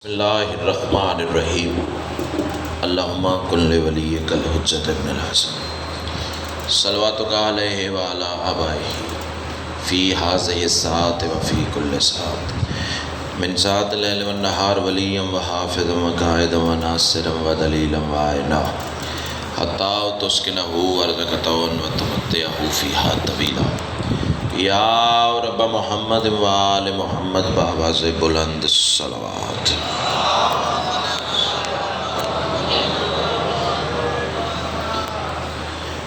بسم اللہ الرحمن الرحیم اللہم کن لولیک الحجۃ ابن الحسن صلواتک علیہ وعلی آبائہ فی ہذہ الساعۃ وفی کل ساعۃ من ساعۃ اللیل والنہار ولیا وحافظا وقائدا وناصرا ودلیلا وعینا حتی تسکنہ ارضک طوعا وتمتعہ فیہا طویلا یا رب محمد وآل محمد بآواز بلند صلوات۔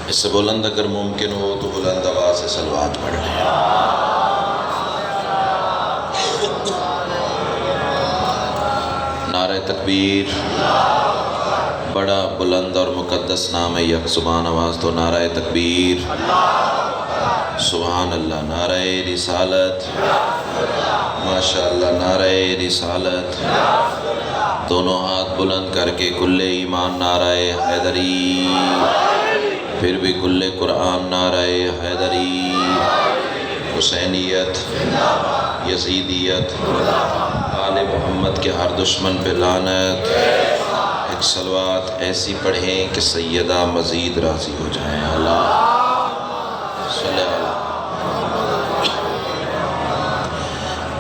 اس سے بلند اگر ممکن ہو تو بلند آواز سے صلوات پڑھ لیں۔ نعرہ تکبیر، بڑا بلند اور مقدس نام ہے، یک زبان آواز تو نعرہ تکبیر، سبحان اللہ، نعرہ رسالت، ماشاءاللہ، نعرہ رسالت، دونوں ہاتھ بلند کر کے کل ایمان نعرہ حیدری، پھر بھی کل قرآن نعرہ حیدری، حسینیت، یزیدیت، آل محمد کے ہر دشمن پہ لعنت۔ ایک صلوات ایسی پڑھیں کہ سیدہ مزید راضی ہو جائیں۔ اللہ صلی اللہ۔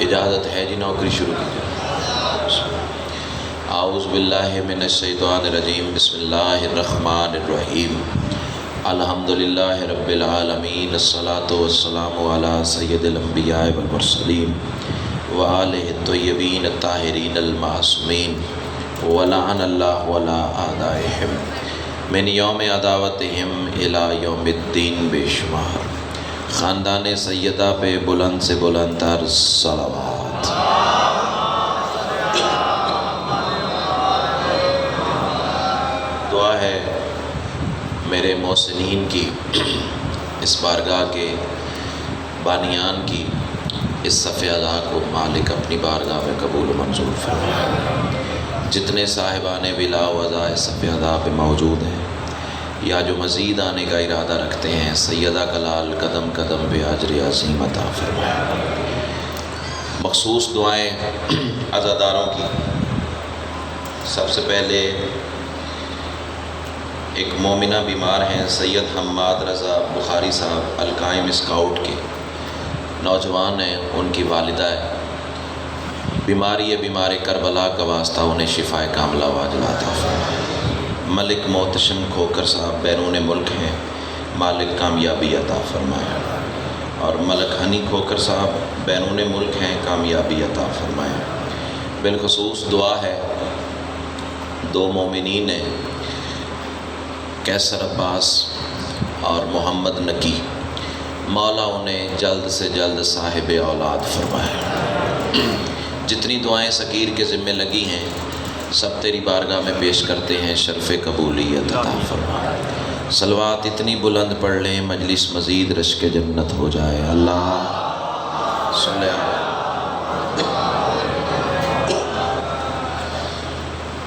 اجازت ہے جی، نوکری شروع کیجیے۔ اعوذ باللہ من الشیطان الرجیم، بسم اللہ الرحمن الرحیم، الحمدللہ رب العالمین، الصلاۃ والسلام علی سید الانبیاء والمرسلین وآلہ الطیبین الطاہرین المعصومین، ولعن اللہ علی اعدائہم من یوم عداوتہم الی یوم الدین بے شمار۔ خاندان سیدہ پہ بلند سے بلند تر صلوات۔ دعا ہے میرے محسنین کی، اس بارگاہ کے بانیان کی، اس صف ادا کو مالک اپنی بارگاہ میں قبول و منظور فرمائے۔ جتنے صاحبان ولا و عزا اس صف ادا پہ موجود ہیں یا جو مزید آنے کا ارادہ رکھتے ہیں، سیدہ کلال قدم قدم پہ اجر عظیم عطا فرمائے۔ مخصوص دعائیں عزاداروں کی۔ سب سے پہلے ایک مومنہ بیمار ہیں، سید حماد رضا بخاری صاحب، القائم اسکاؤٹ کے نوجوان ہیں، ان کی والدہ ہے، بیماری ہے، بیمار کربلا کا واسطہ انہیں شفائے کاملہ واجلہ عطا فرمائے۔ ملک محتشم کھوکر صاحب بیرون ملک ہیں، مالک کامیابی عطا فرمائے، اور ملک ہنی کھوکر صاحب بیرون ملک ہیں، کامیابی عطا فرمائے۔ بالخصوص دعا ہے دو مومنین ہیں، کیسر عباس اور محمد نکی، مولا انہیں جلد سے جلد صاحب اولاد فرمائے۔ جتنی دعائیں سکیر کے ذمہ لگی ہیں سب تیری بارگاہ میں پیش کرتے ہیں، شرف قبولیت عطا فرما۔ صلوات اتنی بلند پڑھ لیں مجلس مزید رشک جنت ہو جائے۔ اللہ صلی اللہ۔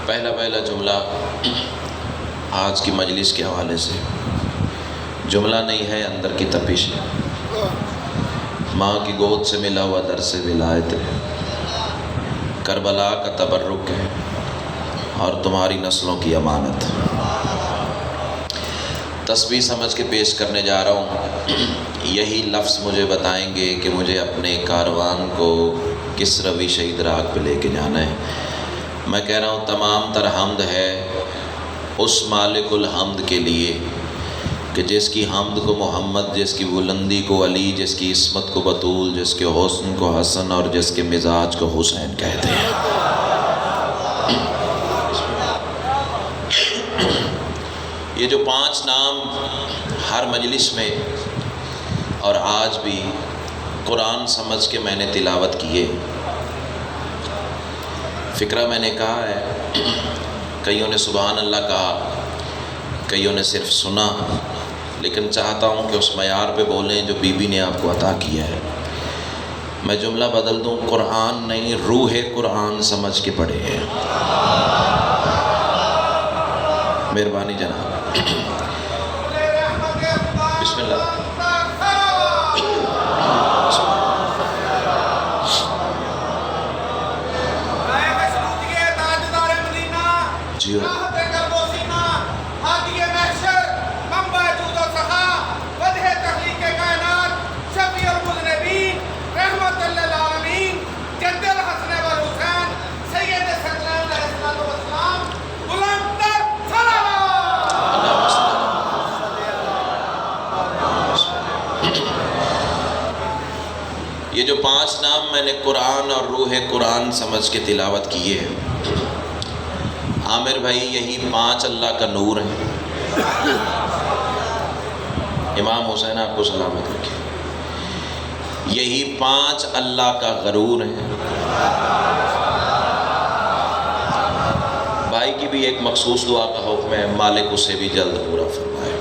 پہلا جملہ آج کی مجلس کے حوالے سے، جملہ نہیں ہے، اندر کی تپش ہے۔ ماں کی گود سے ملا ہوا درس ولایت ہے، کربلا کا تبرک ہے، اور تمہاری نسلوں کی امانت۔ تسبیح سمجھ کے پیش کرنے جا رہا ہوں۔ یہی لفظ مجھے بتائیں گے کہ مجھے اپنے کاروان کو کس رویش ادراک پہ لے کے جانا ہے۔ میں کہہ رہا ہوں تمام تر حمد ہے اس مالک الحمد کے لیے کہ جس کی حمد کو محمد، جس کی بلندی کو علی، جس کی عصمت کو بطول، جس کے حسن کو حسن اور جس کے مزاج کو حسین کہتے ہیں۔ یہ جو 5 نام ہر مجلس میں اور آج بھی قرآن سمجھ کے میں نے تلاوت کیے، فکرہ میں نے کہا ہے، کئیوں نے سبحان اللہ کہا، کئیوں نے صرف سنا، لیکن چاہتا ہوں کہ اس معیار پہ بولیں جو بی بی نے آپ کو عطا کیا ہے۔ میں جملہ بدل دوں، قرآن نہیں، روح قرآن سمجھ کے پڑھے ہیں۔ مہربانی جناب۔ بسم اللہ۔ جی یہ جو 5 نام میں نے قرآن اور روح قرآن سمجھ کے تلاوت کیے ہیں عامر بھائی، یہی 5 اللہ کا نور ہیں۔ امام حسین آپ کو سلامت رکھے۔ یہی 5 اللہ کا غرور ہیں۔ بھائی کی بھی ایک مخصوص دعا کا حکم ہے، مالک اسے بھی جلد پورا فرمائے۔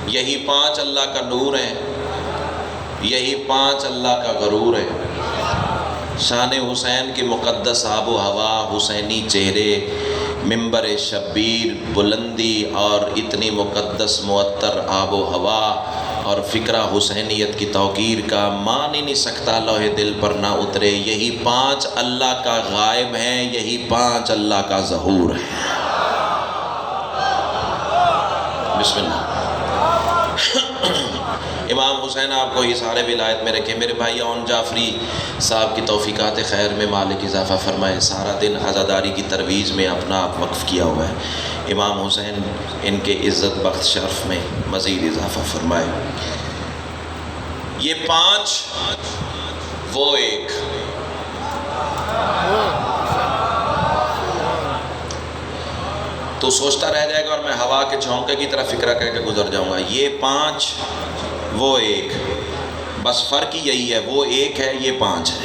یہی 5 اللہ کا نور ہیں، یہی 5 اللہ کا غرور ہے۔ شان حسین کی مقدس آب و ہوا، حسینی چہرے، منبر شبیر، بلندی اور اتنی مقدس معطر آب و ہوا اور فکرہ حسینیت کی توقیر کا مان ہی نہیں سکتا لوح دل پر نہ اترے۔ یہی 5 اللہ کا غائب ہیں، یہی 5 اللہ کا ظہور ہے۔ بسم اللہ۔ امام حسین آپ کو حصار ولایت میں رکھے۔ میرے بھائی اون جعفری صاحب کی توفیقات خیر میں مالک اضافہ فرمائے۔ سارا دن عزاداری کی ترویج میں اپنا آپ وقف کیا ہوا ہے۔ امام حسین ان کے عزت بخت شرف میں مزید اضافہ فرمائے۔ یہ 5 وہ ایک۔ تو سوچتا رہ جائے گا اور میں ہوا کے جھونکے کی طرح فکرہ کہہ کے گزر جاؤں گا۔ یہ 5 وہ ایک، بس فرق ہی یہی ہے، وہ ایک ہے، یہ 5 ہے۔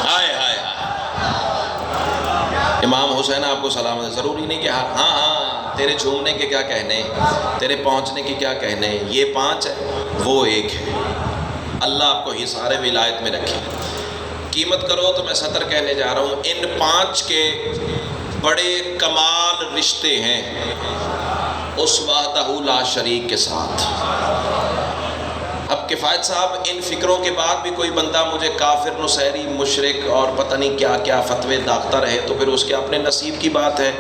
ہائے ہائے امام حسین آپ کو سلامت ہے۔ ضروری نہیں کہ ہاں تیرے جھومنے کے کیا کہنے، تیرے پہنچنے کے کیا کہنے، یہ 5 ہے، وہ ایک ہے۔ اللہ آپ کو حصار ولایت میں رکھے۔ قیمت کرو تو میں سطر کہنے جا رہا ہوں۔ ان 5 کے بڑے کمال رشتے ہیں اس وحدہ لا شریک کے ساتھ۔ اب کفایت صاحب، ان فکروں کے بعد بھی کوئی بندہ مجھے کافر، نصیری، مشرک اور پتہ نہیں کیا کیا فتوے داغتا رہے تو پھر اس کے اپنے نصیب کی بات ہے،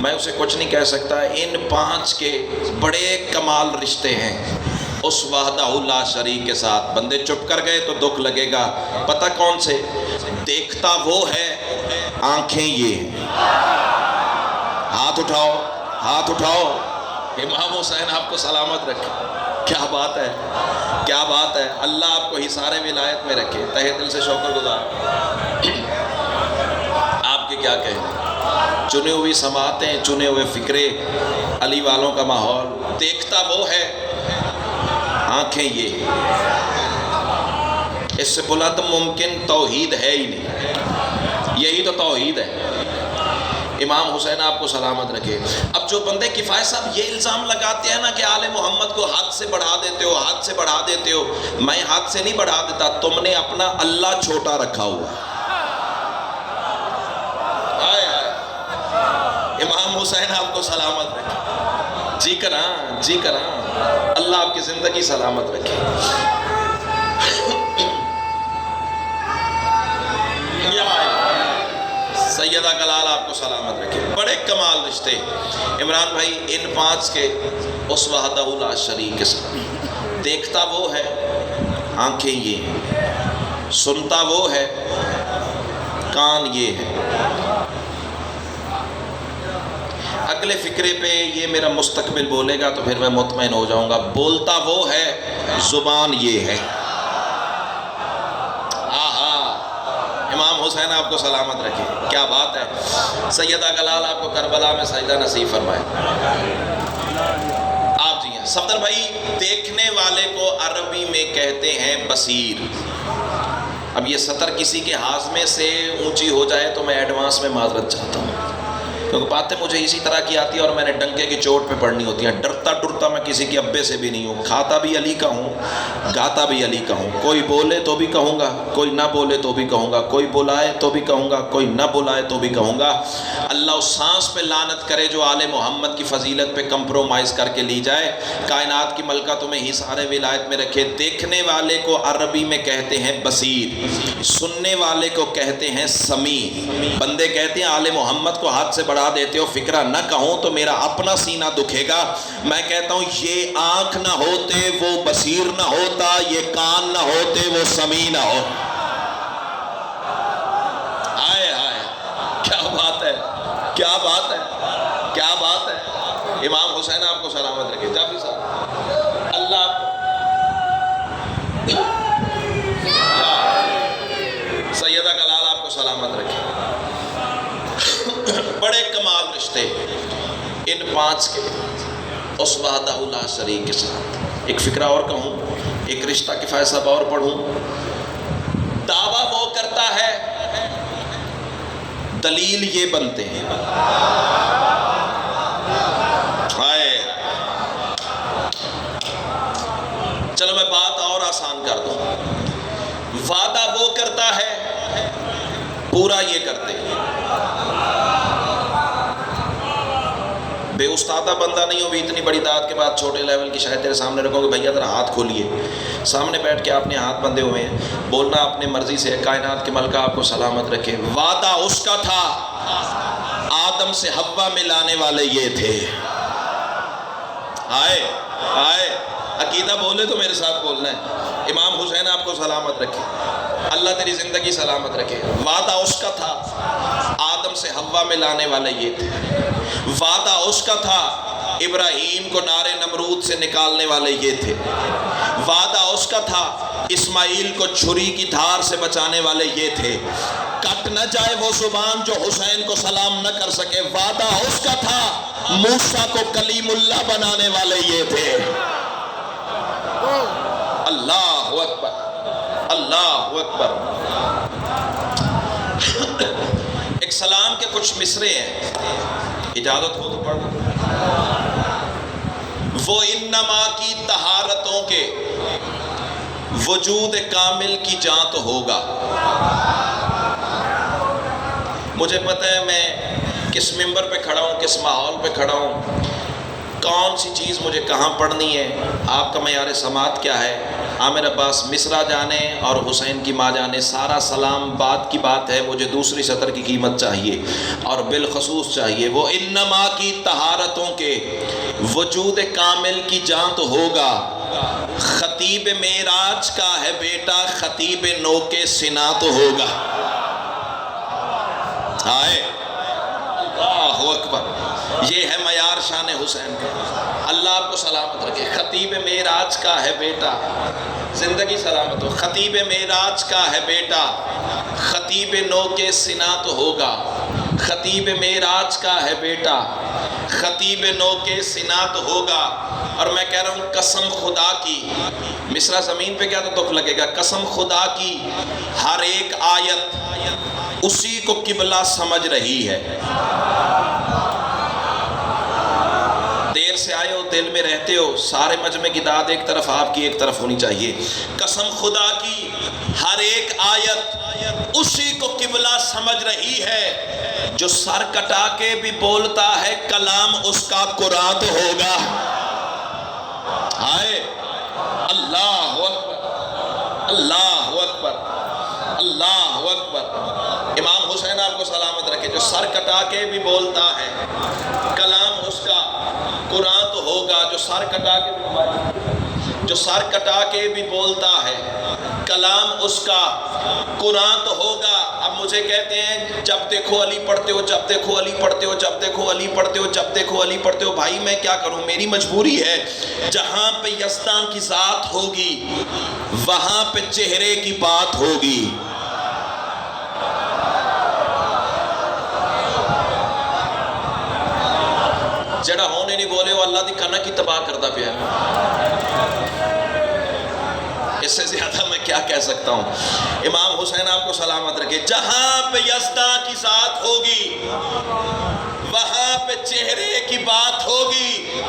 میں اسے کچھ نہیں کہہ سکتا۔ ان 5 کے بڑے کمال رشتے ہیں اس وحدہ لا شریک کے ساتھ۔ بندے چپ کر گئے تو دکھ لگے گا۔ پتہ کون سے؟ دیکھتا وہ ہے، آنکھیں یہ ہیں۔ ہاتھ اٹھاؤ، ہاتھ اٹھاؤ۔ امام حسین آپ کو سلامت رکھے۔ کیا بات ہے، کیا بات ہے۔ اللہ آپ کو حصار ولایت میں رکھے۔ تہہ دل سے شکر گزار۔ آپ کے کیا کہنے، چنے ہوئی سماعتیں، چنے ہوئے فکرے، علی والوں کا ماحول۔ دیکھتا وہ ہے، آنکھیں یہ۔ اس سے بلند ممکن توحید ہے ہی نہیں، یہی تو توحید ہے۔ امام حسین آپ کو سلامت رکھے۔ اب جو بندے کفایت صاحب یہ الزام لگاتے ہیں نا کہ آل محمد کو حد سے بڑھا دیتے ہو، حد سے بڑھا دیتے ہو، میں حد سے نہیں بڑھا دیتا، تم نے اپنا اللہ چھوٹا رکھا ہوا۔ آئے آئے امام حسین آپ کو سلامت رکھے۔ جی کراں، جی کراں، اللہ آپ کی زندگی سلامت رکھے۔ سیدہ کلال آپ کو سلامت رکھے۔ بڑے کمال رشتے عمران بھائی ان 5 کے اس وحدہ لا شریک کے ساتھ۔ دیکھتا وہ ہے، آنکھیں یہ ہیں، سنتا وہ ہے، کان یہ ہے۔ اگلے فکرے پہ یہ میرا مستقبل بولے گا تو پھر میں مطمئن ہو جاؤں گا۔ بولتا وہ ہے، زبان یہ ہے۔ امام حسین آپ کو سلامت رکھے۔ کیا بات ہے۔ سیدہ کلال آپ کو کربلا میں سجدہ نصیب فرمائے۔ آپ جی ہیں صفدر بھائی، دیکھنے والے کو عربی میں کہتے ہیں بصیر۔ اب یہ سطر کسی کے ہاضمے سے اونچی ہو جائے تو میں ایڈوانس میں معذرت چاہتا ہوں، کیونکہ باتیں مجھے اسی طرح کی آتی ہے اور میں نے ڈنکے کی چوٹ پہ پڑھنی ہوتی ہیں۔ ڈرتا اٹھتا میں کسی کے ابے سے بھی نہیں ہوں، کھاتا بھی علی کا ہوں، گاتا بھی علی کا ہوں، کوئی بولے تو بھی کہوں گا، کوئی نہ بولے تو بھی کہوں گا، کوئی بلائے تو بھی کہوں گا، کوئی نہ بلائے تو بھی کہوں گا۔ اللہ اس سانس پہ لعنت کرے جو آل محمد کی فضیلت پہ کمپرومائز کر کے لی جائے۔ کائنات کی ملکہ تمہیں ہی سارے ولایت میں رکھے۔ دیکھنے والے کو عربی میں کہتے ہیں بصیر، سننے والے کو کہتے ہیں سمیع۔ بندے کہتے ہیں آل محمد کو ہاتھ سے بڑھا دیتے ہو، فکرہ نہ کہوں تو میرا اپنا سینہ دکھے گا۔ میں کہتا ہوں یہ آنکھ نہ ہوتے وہ بصیر نہ ہوتا، یہ کان نہ ہوتے وہ سمیع نہ ہوتا۔ ہائے ہائے کیا بات ہے، کیا بات ہے، کیا بات ہے۔ امام حسین آپ کو سلامت رکھے۔ جعفری صاحب اللہ سیدہ کلال آپ کو سلامت رکھے۔ بڑے کمال رشتے ان پانچ کے اس وحدہ لا شریک کے ساتھ۔ ایک فکرہ اور کہوں، ایک رشتہ کفایہ صاحب اور پڑھوں۔ دعویٰ وہ کرتا ہے، دلیل یہ بنتے ہیں۔ ہائے چلو میں بات اور آسان کر دوں۔ وعدہ وہ کرتا ہے، پورا یہ کرتے ہیں۔ بے استادہ بندہ نہیں ہو بھی اتنی بڑی دعوت کے بعد چھوٹے لیول کی شاید تیرے سامنے رکھو کہ بھیا ذرا ہاتھ کھولیے، سامنے بیٹھ کے آپ نے ہاتھ بندھے ہوئے ہیں، بولنا اپنے مرضی سے۔ کائنات کے ملکہ آپ کو سلامت رکھے۔ وعدہ اس کا تھا، آدم سے حوا میں لانے والے یہ تھے۔ آئے آئے عقیدہ بولے تو میرے ساتھ بولنا ہے۔ امام حسین آپ کو سلامت رکھے، اللہ تیری زندگی سلامت رکھے۔ وعدہ اس کا تھا، آدم سے حوا میں لانے والے یہ تھے۔ وعدہ اس کا تھا، ابراہیم کو نار نمرود سے نکالنے والے یہ تھے۔ وعدہ اس کا تھا، اسماعیل کو چھری کی دھار سے بچانے والے یہ تھے۔ کٹ نہ جائے وہ زبان جو حسین کو سلام نہ کر سکے۔ وعدہ اس کا تھا، موسیٰ کو کلیم اللہ بنانے والے یہ تھے۔ اللہ اکبر، اللہ اکبر۔ ایک سلام کے کچھ مصرے ہیں، اجازت ہو تو پڑھ دو۔ وہ انما کی طہارتوں کے وجود کامل کی جان تو ہوگا۔ مجھے پتہ ہے میں کس ممبر پہ کھڑا ہوں، کس ماحول پہ کھڑا ہوں، کون سی چیز مجھے کہاں پڑھنی ہے، آپ کا معیار سماعت کیا ہے۔ عامر عباس مصرع جانے اور حسین کی ماں جانے، سارا سلام بات کی بات ہے، مجھے دوسری سطر کی قیمت چاہیے اور بالخصوص چاہیے۔ وہ انما کی طہارتوں کے وجود کامل کی جان تو ہوگا، خطیب معراج کا ہے بیٹا، خطیب نو کے سنا تو ہوگا۔ آئے اللہ اکبر، یہ ہے معیار شان حسین کا۔ اللہ آپ کو سلامت رکھے۔ خطیب معراج کا ہے بیٹا، زندگی سلامت ہو۔ خطیب معراج کا ہے بیٹا، خطیب نو کے سنا تو ہوگا۔ خطیب معراج کا ہے بیٹا، خطیب نو کے سنا تو ہوگا۔ اور میں کہہ رہا ہوں قسم خدا کی، مصرع زمین پہ کیا تو دکھ لگے گا، قسم خدا کی ہر ایک آیت اسی کو قبلہ سمجھ رہی ہے۔ دیر سے آئے ہو، دل میں رہتے ہو، سارے مجمع کی داد ایک طرف، آپ کی ایک طرف ہونی چاہیے۔ قسم خدا کی ہر ایک آیت اسی کو قبلہ سمجھ رہی ہے، جو سر کٹا کے بھی بولتا ہے کلام اس کا قرآن تو ہوگا۔ آئے اللہ اکبر، اللہ اکبر، اللہ اکبر۔ امام حسین آپ کو سلامت رکھے، جو سر کٹا کے بھی بولتا ہے کلام اس کا قرآن تو ہوگا۔ جو سر کٹا کے بھی بولتا ہے کلام اس کا قرآن تو ہوگا۔ اب مجھے کہتے ہیں جب دیکھو علی پڑھتے ہو، جب دیکھو علی پڑھتے ہو، جب دیکھو علی پڑھتے ہو، جب دیکھو علی پڑھتے ہو۔ بھائی میں کیا کروں، میری مجبوری ہے۔ جہاں پہ یزداں کی ذات ہوگی وہاں پہ چہرے کی بات ہوگی۔ جڑا ہونے نہیں بولے وہ اللہ دی کنا کی تباہ کرتا پیا۔ اس سے زیادہ میں کیا کہہ سکتا ہوں۔ امام حسین آپ کو سلامت رکھے۔ جہاں پہ یزداں کی ذات ہوگی وہاں پہ چہرے کی بات ہوگی،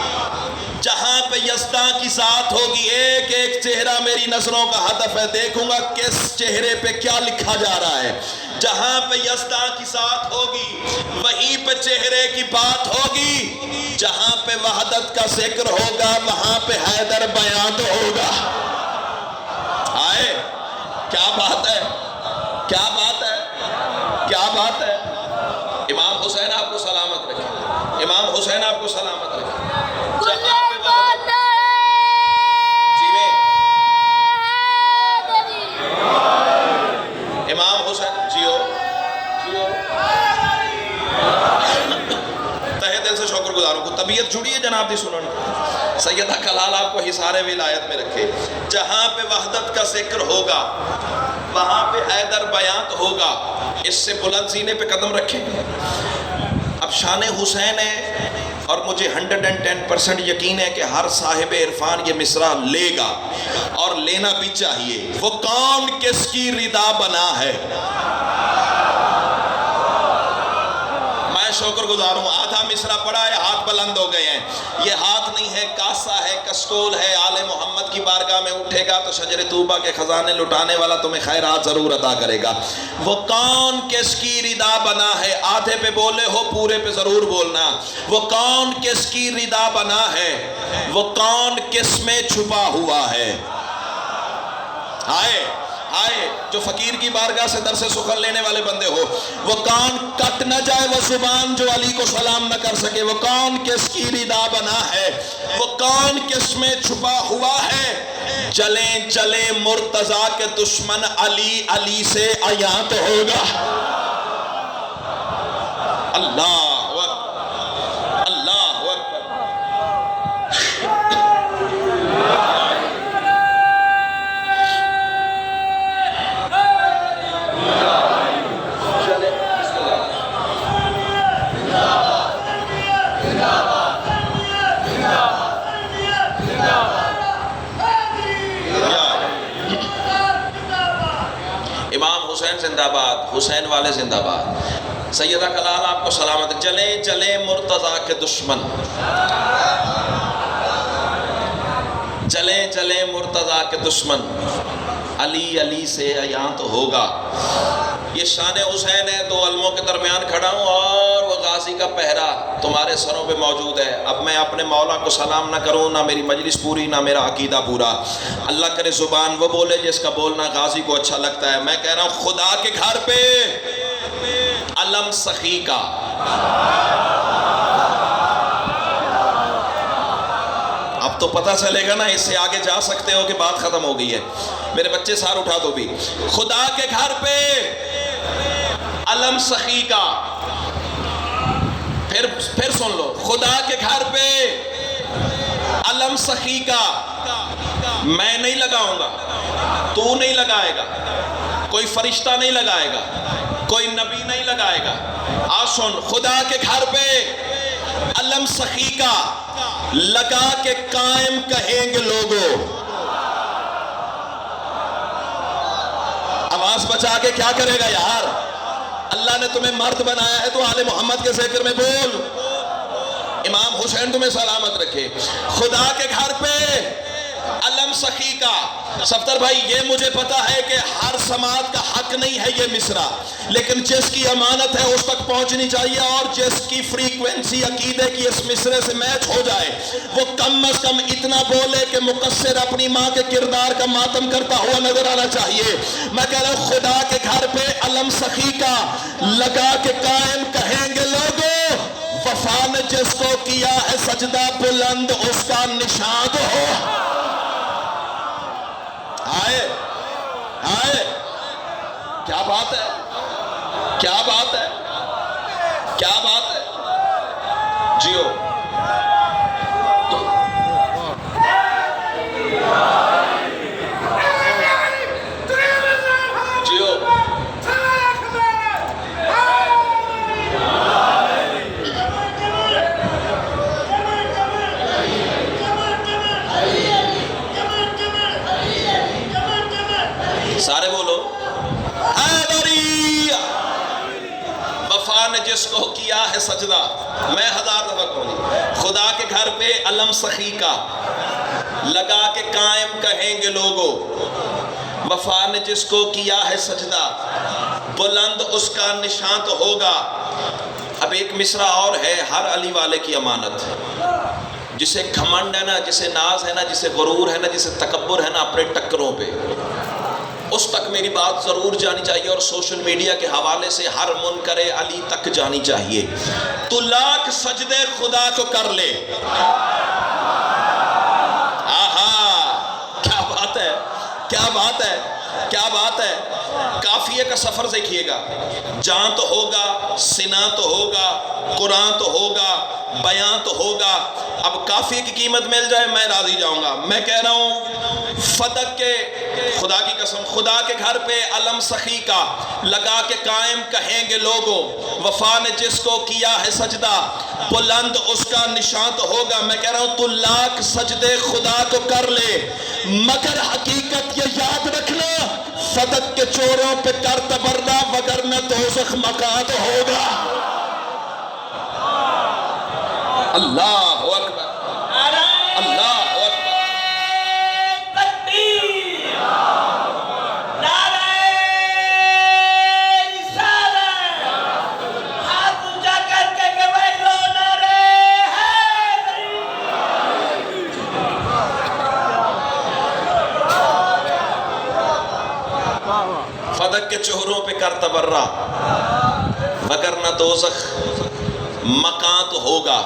جہاں پہ یزداں کی ذات ہوگی، ایک ایک چہرہ میری نظروں کا ہدف ہے، دیکھوں گا کس چہرے پہ کیا لکھا جا رہا ہے۔ جہاں پہ یزداں کی ذات ہوگی وہیں پہ چہرے کی بات ہوگی، جہاں پہ وحدت کا ذکر ہوگا وہاں پہ حیدر بیان ہوگا۔ آئے کیا بات ہے، کیا بات ہے، کیا بات ہے۔ امام حسین آپ کو سلامت رکھے، امام حسین آپ کو سلامت رکھے۔ جہاں پہ وحدت امام حسین جیو تہہ دل سے شکر گزاروں کو طبیعت جڑی ہے جناب دی سنن سیدہ کلال آپ کو حصار ولایت میں رکھے۔ جہاں پہ وحدت کا ذکر ہوگا وہاں پہ حیدر بیان ہوگا۔ اس سے بلند سینے پہ قدم رکھیں۔ اب شان حسین ہے اور مجھے 110% یقین ہے کہ ہر صاحب عرفان یہ مصرع لے گا اور لینا بھی چاہیے۔ وہ کون کس کی رضا بنا ہے، میں شکر گزار ہوں۔ آدھا مصرع پڑا ہے، ہاتھ بلند ہو گئے ہیں۔ یہ ہاتھ نہیں ہے، کاسا ہے، کسٹول ہے۔ آل محمد کی بارگاہ میں اٹھے گا تو شجر طوبہ کے خزانے لٹانے والا تمہیں خیرات ضرور عطا کرے گا۔ وہ کون کس کی رضا بنا ہے، آدھے پہ بولے ہو پورے پہ ضرور بولنا۔ وہ کون کس کی رضا بنا ہے، وہ کون کس میں چھپا ہوا ہے۔ آئے آئے جو فقیر کی بارگاہ سے درس سخن لینے والے بندے ہو، وہ کون کٹ نہ جائے وہ زبان جو علی کو سلام نہ کر سکے۔ وہ کون کس کی رضا بنا ہے، وہ کون کس میں چھپا ہوا ہے۔ چلیں چلیں مرتضیٰ کے دشمن علی، علی سے عیاں تو ہوگا۔ اللہ اکبر، اللہ اکبر۔ امام حسین زندہ باد، حسین والے زندہ باد۔ سیدہ کلال آپ کو سلامت۔ چلیں چلیں مرتضیٰ کے دشمن، چلیں چلیں مرتضیٰ کے دشمن، علی علی سے عیاں تو ہوگا۔ یہ شان حسین ہے، دو علموں کے درمیان کھڑا ہوں اور وہ غازی کا پہرا تمہارے سروں پہ موجود ہے۔ اب میں اپنے مولا کو سلام نہ کروں، نہ میری مجلس پوری، نہ میرا عقیدہ پورا۔ اللہ کرے زبان وہ بولے جس کا بولنا غازی کو اچھا لگتا ہے۔ میں کہہ رہا ہوں خدا کے گھر پہ علم سخی کا، اب تو پتہ چلے گا نا، اس سے آگے جا سکتے ہو کہ بات ختم ہو گئی ہے۔ میرے بچے سار اٹھا دو بھی۔ خدا کے گھر پہ علم سخی کا، پھر سن لو، خدا کے گھر پہ علم سخی کا میں نہیں لگاؤں گا، تو نہیں لگائے گا، کوئی فرشتہ نہیں لگائے گا، کوئی نبی نہیں لگائے گا۔ سن، خدا کے گھر پہ علم سخی کا لگا کے قائم کہیں گے لوگوں۔ آواز بچا کے کیا کرے گا یار؟ اللہ نے تمہیں مرد بنایا ہے تو آل محمد کے ذکر میں بول۔ امام حسین تمہیں سلامت رکھے۔ خدا کے گھر پہ علم سخی کا، صفدر بھائی یہ مجھے پتا ہے کہ ہر سماعت کا حق نہیں ہے یہ مصرع، لیکن جس کی امانت ہے اس تک پہنچنی چاہیے، اور جس کی فریکوینسی عقیدے کی اس مصرع سے میچ ہو جائے وہ کم از کم اتنا بولے کہ مقصر اپنی ماں کے کردار کا ماتم کرتا ہوا نظر آنا چاہیے۔ میں کہہ رہا ہوں خدا کے گھر پہ علم سخی کا لگا کے قائم کہیں گے لوگوں، وفا نے جس کو کیا ہے سجدہ بلند اس کا نشان ہو۔ آئے آئے کیا بات ہے، کیا بات ہے، کیا بات ہے۔ جیو جیو سارے بولو حیدری۔ وفا نے جس کو کیا ہے سجدہ، میں 1000 دفعہ کہوں گی، خدا کے گھر پہ علم سخی کا لگا کے قائم کہیں گے لوگوں، وفا نے جس کو کیا ہے سجدہ، بلند اس کا نشان تو ہوگا۔ اب ایک مصرع اور ہے، ہر علی والے کی امانت، جسے گھمنڈ ہے نا، جسے ناز ہے نا، جسے غرور ہے نا، جسے تکبر ہے نا اپنے ٹکروں پہ، اس تک میری بات ضرور جانی چاہیے، اور سوشل میڈیا کے حوالے سے ہر منکر علی تک جانی چاہیے۔ تو لاکھ سجدے خدا کو کر لے، آہا کیا بات ہے، کیا بات ہے، کیا بات ہے۔ کافیے کا سفر دیکھیے گا، جان تو ہوگا، سنا تو ہوگا، قرآن تو ہوگا، بیان تو ہوگا۔ اب کافیے کی قیمت مل جائے میں راضی جاؤں گا۔ میں کہہ رہا ہوں فدق کے، خدا کی قسم، خدا کے گھر پہ علم سخی کا لگا کے قائم کہیں گے لوگوں، وفا نے جس کو کیا ہے سجدہ، بلند اس کا نشان تو ہوگا۔ میں کہہ رہا ہوں تو لاکھ سجدے خدا کو کر لے، مگر حقیقت یہ یاد رکھنا، فدق کے چوروں پہ کر تبرہ، وگرنہ دوزخ مقعد ہوگا۔ اللہ اکبر، اللہ اکبر، تکبیر، نعرہ رسالت، ہاتھ اونچا کر کے کہ بھائی لو نعرہ حیدری۔ فدق کے چہروں پہ کر تبرہ، وگرنہ دوزخ مقام تو ہوگا۔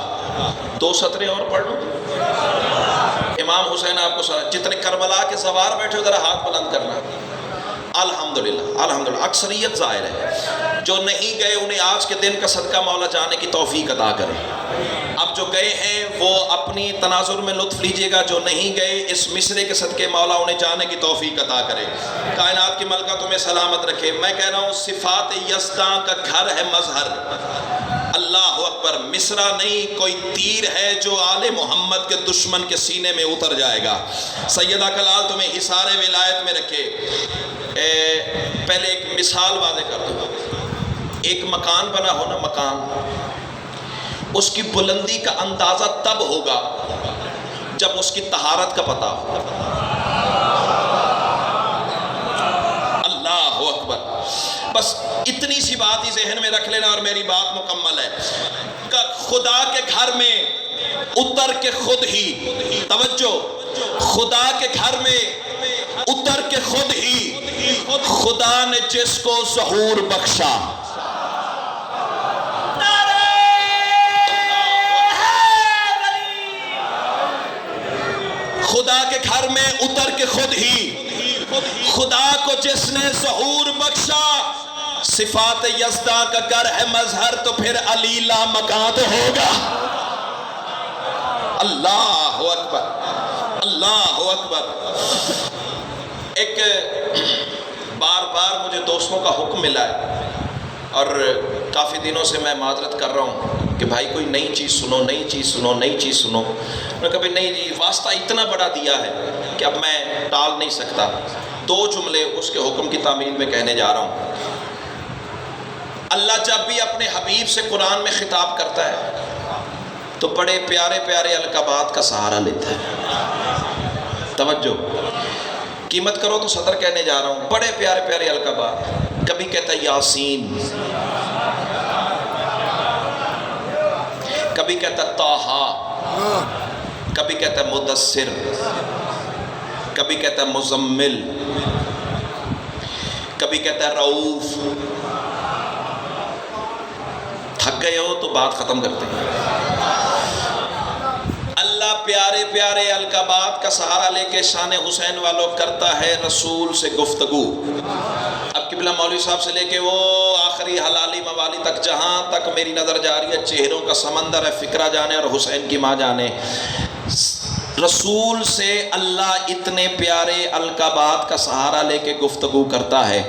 2 سطریں اور پڑھ لوں۔ امام حسین آپ کو جتنے کربلا کے سوار بیٹھے ہو ذرا ہاتھ بلند کرنا۔ الحمدللہ الحمدللہ، اکثریت ظاہر ہے، جو نہیں گئے انہیں آج کے دن کا صدقہ مولا جانے کی توفیق عطا کرے۔ اب جو گئے ہیں وہ اپنی تناظر میں لطف لیجئے گا، جو نہیں گئے اس مصرے کے صدقے مولا انہیں جانے کی توفیق عطا کرے۔ کائنات کی ملکہ تمہیں سلامت رکھے۔ میں کہہ رہا ہوں صفات یزداں کا گھر ہے مظہر۔ اللہ اکبر، مصرع نہیں، کوئی تیر ہے جو آل محمد کے دشمن کے سینے میں اتر جائے گا۔ سیدہ کلال تمہیں حصار ولایت میں رکھے۔ پہلے ایک مثال واضح کر دوں، ایک مکان بنا ہو نا، مکان، اس کی بلندی کا اندازہ تب ہوگا جب اس کی طہارت کا پتہ ہو۔ اللہ اکبر، بس اتنی سی بات ہی ذہن میں رکھ لینا اور میری بات مکمل ہے۔ خدا کے گھر میں اتر کے خود ہی، توجہ، خدا کے گھر میں اتر کے خود ہی خدا نے جس کو ظہور بخشا، خدا کے گھر میں اتر کے خود ہی خدا کو جس نے ظہور بخشا، صفات یزداں کا گر ہے مظہر، تو پھر علی لامکان تو ہوگا۔ اللہ اکبر، اللہ اکبر۔ ایک بار بار مجھے دوستوں کا حکم ملا ہے اور کافی دنوں سے میں معذرت کر رہا ہوں کہ بھائی کوئی نئی چیز سنو، نئی چیز سنو، نئی چیز سنو۔ میں کبھی نہیں جی، واسطہ اتنا بڑا دیا ہے کہ اب میں ٹال نہیں سکتا۔ 2 جملے اس کے حکم کی تعمیل میں کہنے جا رہا ہوں۔ اللہ جب بھی اپنے حبیب سے قرآن میں خطاب کرتا ہے تو بڑے پیارے پیارے القابات کا سہارا لیتا ہے۔ توجہ، قیمت کرو تو صدر کہنے جا رہا ہوں، بڑے پیارے پیارے القابات۔ کبھی کہتا ہے یاسین، کبھی کہتا ہے طٰہٰ، کبھی کہتا ہے مدثر، کبھی کہتا ہے مزمل، کبھی کہتا ہے رؤوف۔ تھک گئے ہو تو بات ختم کرتے ہیں۔ اللہ پیارے پیارے القابات کا سہارا لے کے شان حسین والوں کرتا ہے رسول سے گفتگو۔ اب قبلہ مولوی صاحب سے لے کے وہ آخری حلالی موالی تک، جہاں تک میری نظر جا رہی ہے چہروں کا سمندر ہے، فکرہ جانے اور حسین کی ماں جانے۔ رسول سے اللہ اتنے پیارے القابات کا سہارا لے کے گفتگو کرتا ہے۔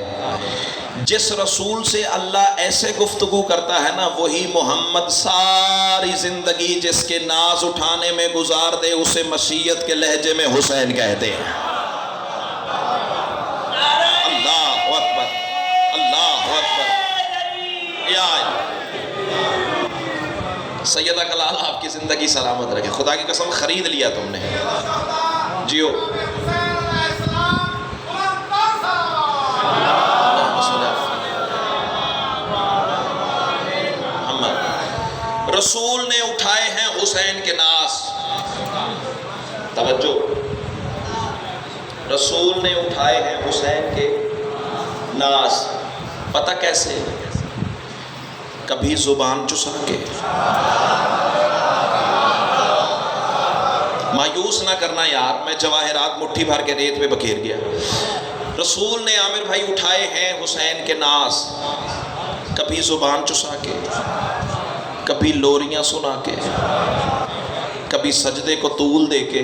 جس رسول سے اللہ ایسے گفتگو کرتا ہے نا، وہی محمد ساری زندگی جس کے ناز اٹھانے میں گزار دے، اسے مشیت کے لہجے میں حسین کہتے ہیں۔ اللہ اکبر، اللہ اکبر۔ سیدہ کا لال آپ کی زندگی سلامت رکھے. خدا کی قسم خرید لیا تم نے. جیو. رسول نے اٹھائے ہیں حسین کے ناز. توجہ. رسول نے اٹھائے ہیں حسین کے ناز. پتہ کیسے؟ کبھی زبان چسا کے. مایوس نہ کرنا یار، میں جواہرات مٹھی بھر کے ریت پہ بکھیر گیا. رسول نے عامر بھائی اٹھائے ہیں حسین کے ناز. کبھی زبان چسا کے، کبھی لوریاں سنا کے، کبھی سجدے کو طول دے کے.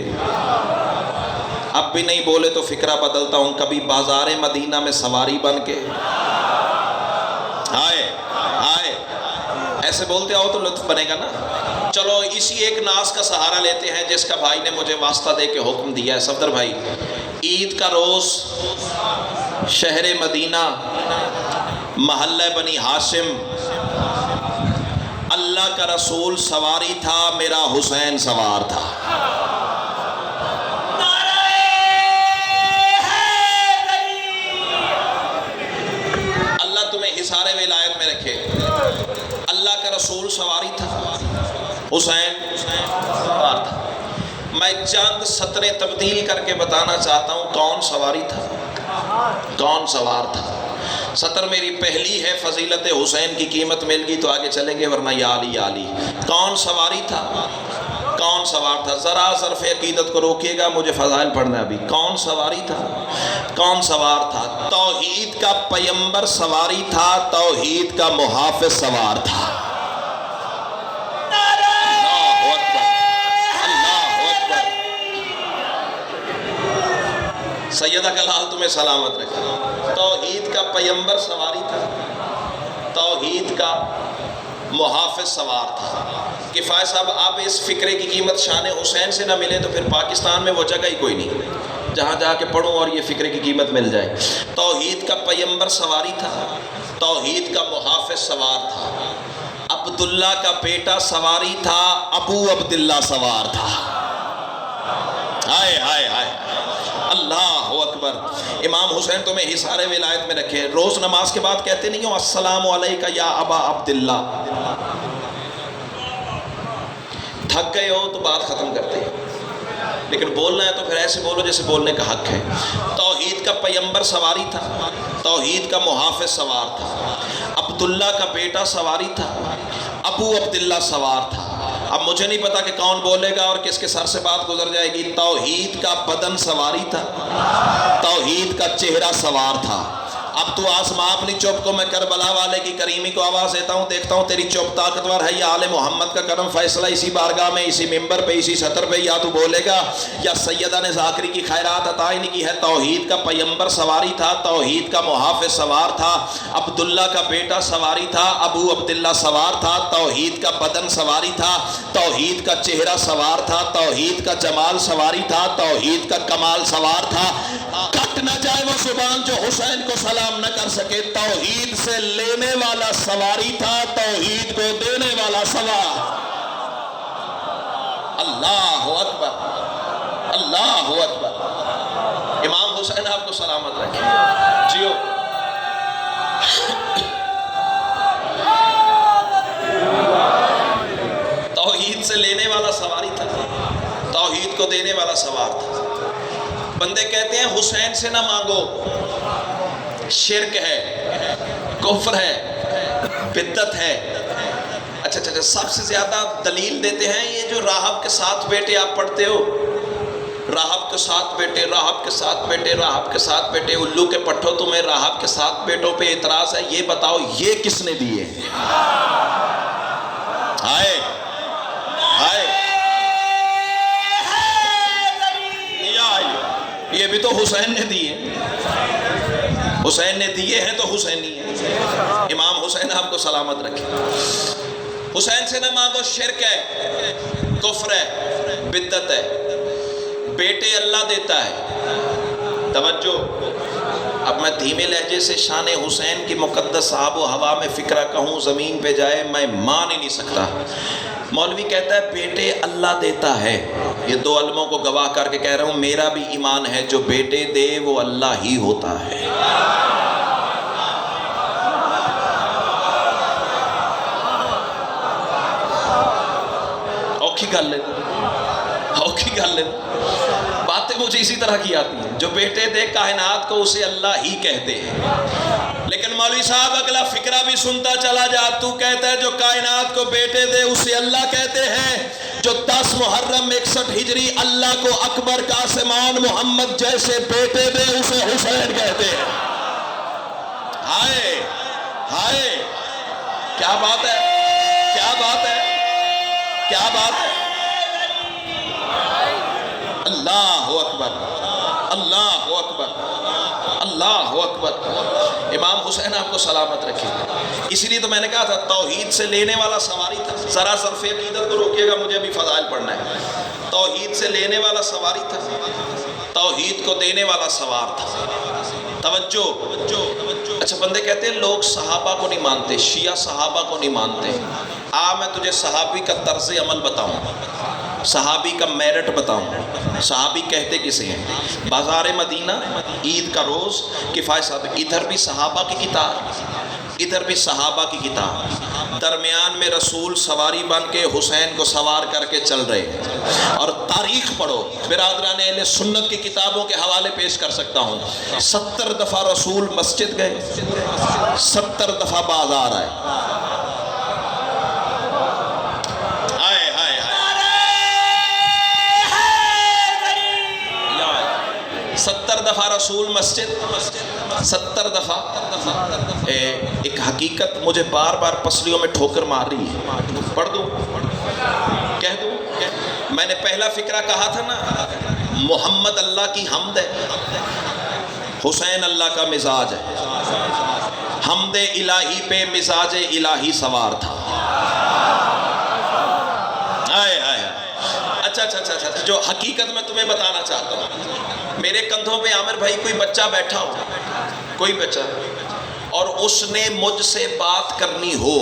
اب بھی نہیں بولے تو فکرہ بدلتا ہوں. کبھی بازار مدینہ میں سواری بن کے. آئے آئے ایسے بولتے آؤ تو لطف بنے گا نا. چلو اسی ایک ناز کا سہارا لیتے ہیں جس کا بھائی نے مجھے واسطہ دے کے حکم دیا ہے. صفدر بھائی، عید کا روز شہر مدینہ محلہ بنی ہاشم، اللہ کا رسول سواری تھا، میرا حسین سوار تھا. اللہ تمہیں حصار ولایت میں رکھے. اللہ کا رسول سواری تھا، حسین سوار تھا. میں چند سطریں تبدیل کر کے بتانا چاہتا ہوں کون سواری تھا، کون سوار تھا. سطر میری پہلی ہے، فضیلت حسین کی قیمت مل گئی تو آگے چلیں گے، ورنہ یا علی یا علی. کون سواری تھا، کون سوار تھا؟ ذرا ظرف عقیدت کو روکیے گا، مجھے فضائل پڑھنا ہے ابھی. کون سواری تھا، کون سوار تھا؟ توحید کا پیمبر سواری تھا، توحید کا محافظ سوار تھا. سیدہ کا لال تمہیں سلامت رکھے. توحید کا پیمبر سواری تھا، توحید کا محافظ سوار تھا. کفایہ صاحب، آپ اس فکرے کی قیمت شان حسین سے نہ ملے تو پھر پاکستان میں وہ جگہ ہی کوئی نہیں جہاں جا کے پڑھوں اور یہ فکرے کی قیمت مل جائے. توحید کا پیمبر سواری تھا، توحید کا محافظ سوار تھا. عبداللہ کا بیٹا سواری تھا، ابو عبداللہ سوار تھا. ہائے ہائے ہائے، اللہ اکبر. امام حسین تمہیں حصار ولایت میں رکھے. روز نماز کے بعد کہتے نہیں ہو السلام علیکہ یا ابا عبداللہ؟ تھک گئے ہو تو بات ختم کرتے ہیں، لیکن بولنا ہے تو پھر ایسے بولو جیسے بولنے کا حق ہے. توحید کا پیمبر سواری تھا، توحید کا محافظ سوار تھا. عبداللہ کا بیٹا سواری تھا، ابو عبداللہ سوار تھا. اب مجھے نہیں پتا کہ کون بولے گا اور کس کے سر سے بات گزر جائے گی. توحید کا بدن سواری تھا، توحید کا چہرہ سوار تھا. اب تو آزما اپنی چپ کو. میں کربلا والے کی کریمی کو آواز دیتا ہوں، دیکھتا ہوں تیری چپ طاقتور ہے یا آل محمد کا کرم فیصلہ اسی بارگاہ میں، اسی ممبر پہ، اسی سطر پہ یا تو بولے گا یا سیدہ نے ذاکری کی خیرات عطا ہی نہیں کی ہے. توحید کا پیمبر سواری تھا، توحید کا محافظ سوار تھا. عبداللہ کا بیٹا سواری تھا، ابو عبداللہ سوار تھا. توحید کا بدن سواری تھا، توحید کا چہرہ سوار تھا، توحید کا جمال سواری تھا، توحید کا کمال سوار تھا. کٹ نہ جائے وہ زبان جو حسین کو سلام نہ کر سکے. توحید سے لینے والا سواری تھا، توحید کو دینے والا سوار. اللہ اکبر، اللہ اکبر. امام حسین آپ کو سلامت رکھے. جیو. توحید سے لینے والا سواری تھا، توحید کو دینے والا سوار تھا. بندے کہتے ہیں حسین سے نہ مانگو، شرک ہے، کفر ہے، بدعت ہے. اچھا سب سے زیادہ دلیل دیتے ہیں یہ جو راہب کے ساتھ بیٹے آپ پڑھتے ہو. راہب کے ساتھ بیٹے، راہب کے ساتھ بیٹے، راہب کے ساتھ بیٹے. الو کے پٹھوں تمہیں راہب کے ساتھ بیٹوں پہ اعتراض ہے، یہ بتاؤ یہ کس نے دیے؟ ہائے ہائے، یہ بھی تو حسین نے دیے. حسین نے دیے ہیں تو حسینی ہے. امام حسین آپ کو سلامت رکھے. حسین سے نہ مانگو، شرک ہے، کفر ہے، بدعت ہے. بیٹے اللہ دیتا ہے. توجہ، اب میں دھیمے لہجے سے شان حسین کی مقدس آب و ہوا میں فکرہ کہوں زمین پہ جائے میں مان ہی نہیں سکتا۔ مولوی کہتا ہے بیٹے اللہ دیتا ہے، یہ دو علموں کو گواہ کر کے کہہ رہا ہوں، میرا بھی ایمان ہے جو بیٹے دے وہ اللہ ہی ہوتا ہے۔ اوکھی گل ہے، اوکھی گل ہے، باتیں مجھے اسی طرح کی آتی ہیں۔ جو بیٹے دے کائنات کو اسے اللہ ہی کہتے ہیں۔ لیکن مولوی صاحب اگلا فکرہ بھی سنتا چلا جا، تو کہتا ہے جو کائنات کو بیٹے دے اسے اللہ کہتے ہیں، جو 10 محرم 61 ہجری اللہ کو اکبر قاسمان محمد جیسے بیٹے دے اسے حسین کہتے ہیں۔ ہائے ہائے، کیا بات ہے، کیا بات ہے، کیا بات ہے۔ اللہ اکبر، اللہ اکبر، اللہ اکبر۔ امام حسین آپ کو سلامت رکھے۔ اسی لیے تو میں نے کہا تھا توحید سے لینے والا سواری تھا۔ ذرا صرف عقیدت کو روکیے گا، مجھے بھی فضائل پڑھنا ہے۔ توحید سے لینے والا سواری تھا، توحید کو دینے والا سوار تھا۔ توجہ۔ اچھا بندے کہتے ہیں لوگ صحابہ کو نہیں مانتے، شیعہ صحابہ کو نہیں مانتے۔ میں تجھے صحابی کا طرز عمل بتاؤں، صحابی کا میرٹ بتاؤں، صحابی کہتے کسے ہیں۔ بازار مدینہ عید کا روز کفایہ صاحب، ادھر بھی صحابہ کی کتاب، ادھر بھی صحابہ کی کتاب، درمیان میں رسول سواری بن کے حسین کو سوار کر کے چل رہے ہیں۔ اور تاریخ پڑھو، برادران اہل سنت کی کتابوں کے حوالے پیش کر سکتا ہوں۔ 70 دفعہ رسول مسجد گئے، 70 دفعہ بازار آئے۔ 70 دفعہ رسول مسجد، 70 دفعہ۔ ایک حقیقت مجھے بار بار پسلیوں میں ٹھوکر مار رہی ہے، پڑھ دوں، کہہ دوں۔ میں نے پہلا فکرہ کہا تھا نا، محمد اللہ کی حمد ہے، حسین اللہ کا مزاج ہے۔ حمد الہی پہ مزاج الہی سوار تھا۔ اچھا، جو حقیقت میں تمہیں بتانا چاہتا ہوں، میرے کندھوں پہ عامر بھائی کوئی بچہ بیٹھا ہو، کوئی بچہ، اور اس نے مجھ سے بات کرنی ہو،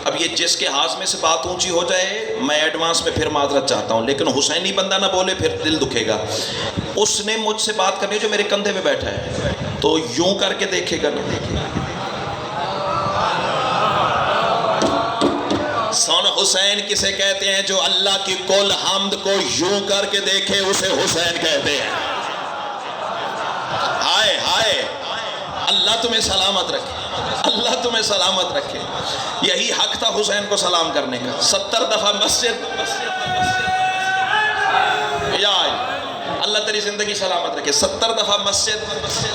اب یہ جس کے ہاضمے سے بات اونچی ہو جائے میں ایڈوانس میں پھر معذرت چاہتا ہوں، لیکن حسینی بندہ نہ بولے پھر دل دکھے گا۔ اس نے مجھ سے بات کرنی ہو جو میرے کندھے پہ بیٹھا ہے، تو یوں کر کے دیکھے گا نا، سن حسین کسے کہتے ہیں؟ جو اللہ کی کل حمد کو یوں کر کے دیکھے اسے حسین کہتے ہیں۔ ہائے ہائے، اللہ تمہیں سلامت رکھے، اللہ تمہیں سلامت رکھے۔ یہی حق تھا حسین کو سلام کرنے کا۔ 70 دفعہ مسجد، یا اللہ تیری زندگی سلامت رکھے۔ 70 دفعہ مسجد،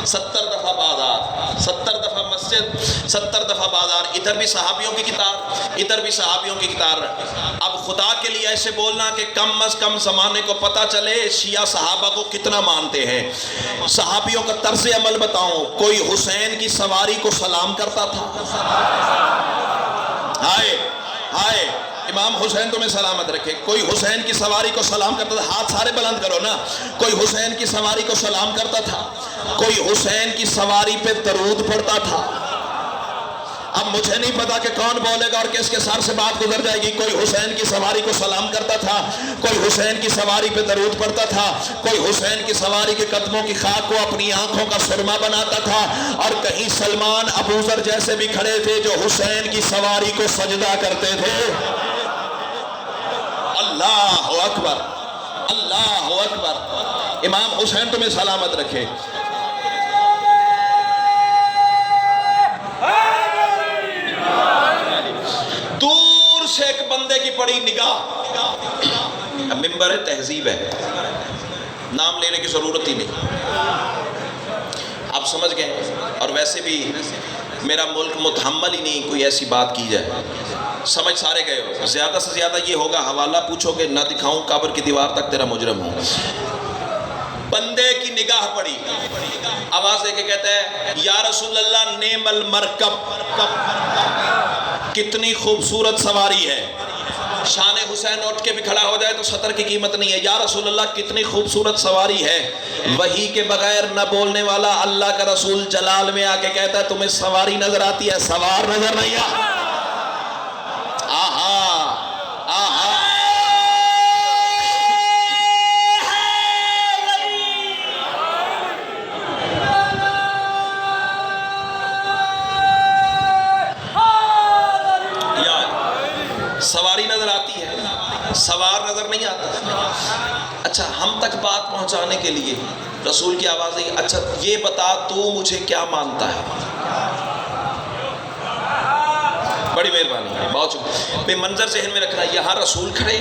70 دفعہ بازار، 70 دفعہ مسجد، 70 دفعہ بازار۔ ادھر بھی صحابیوں کی کتاب، ادھر بھی صحابیوں کی کتاب۔ اب خدا کے لیے ایسے بولنا کہ کم از کم زمانے کو پتہ چلے شیعہ صحابہ کو کتنا مانتے ہیں۔ صحابیوں کا طرز عمل بتاؤں، کوئی حسین کی سواری کو سلام کرتا تھا؟ ہائے ہائے، امام حسین تمہیں سلامت رکھے۔ کوئی حسین کی سواری کو سلام کرتا تھا؟ ہاتھ سارے بلند کرو نا۔ کوئی حسین کی سواری کو سلام کرتا تھا؟ کوئی حسین کی سواری پہ درود پڑھتا تھا؟ اب مجھے نہیں پتا کہ کون بولے گا اور کس کے سر سے بات گزر جائے گی۔ کوئی حسین کی سواری کو سلام کرتا تھا، کوئی حسین کی سواری پہ درود پڑھتا تھا، کوئی حسین کی سواری کے قدموں کی خاک کو اپنی آنکھوں کا سرما بناتا تھا، اور کہیں سلمان ابوذر جیسے بھی کھڑے تھے جو حسین کی سواری کو سجدہ کرتے تھے۔ اللہ اکبر، اللہ اکبر۔ امام حسین تمہیں سلامت رکھے۔ دور سے ایک بندے کی پڑی نگاہ، ممبر تہذیب ہے، نام لینے کی ضرورت ہی نہیں، آپ سمجھ گئے۔ اور ویسے بھی میرا ملک متحمل ہی نہیں کوئی ایسی بات کی جائے، سمجھ سارے گئے ہو۔ زیادہ سے زیادہ یہ ہوگا حوالہ پوچھو گے نہ دکھاؤں قبر کی دیوار تک تیرا مجرم ہوں۔ بندے کی نگاہ پڑی، آواز دے کے کہتا ہے یا رسول اللہ نعم المرکب، کتنی خوبصورت سواری ہے۔ شان حسین اٹھ کے بھی کھڑا ہو جائے تو سطر کی قیمت نہیں ہے. یا رسول اللہ کتنی خوبصورت سواری ہے. وحی کے بغیر نہ بولنے والا اللہ کا رسول جلال میں آ کے کہتا ہے تمہیں سواری نظر آتی ہے, سوار نظر نہیں آ. آہا آہا. سواری نظر آتی ہے, سوار نظر نہیں آتا. اچھا ہم تک بات پہنچانے کے لیے رسول کی آواز آئی, اچھا یہ بتا تو مجھے کیا مانتا ہے. بڑی مہربانی ہے, بہت شکریہ. منظر ذہن میں رکھنا, یہاں رسول کھڑے,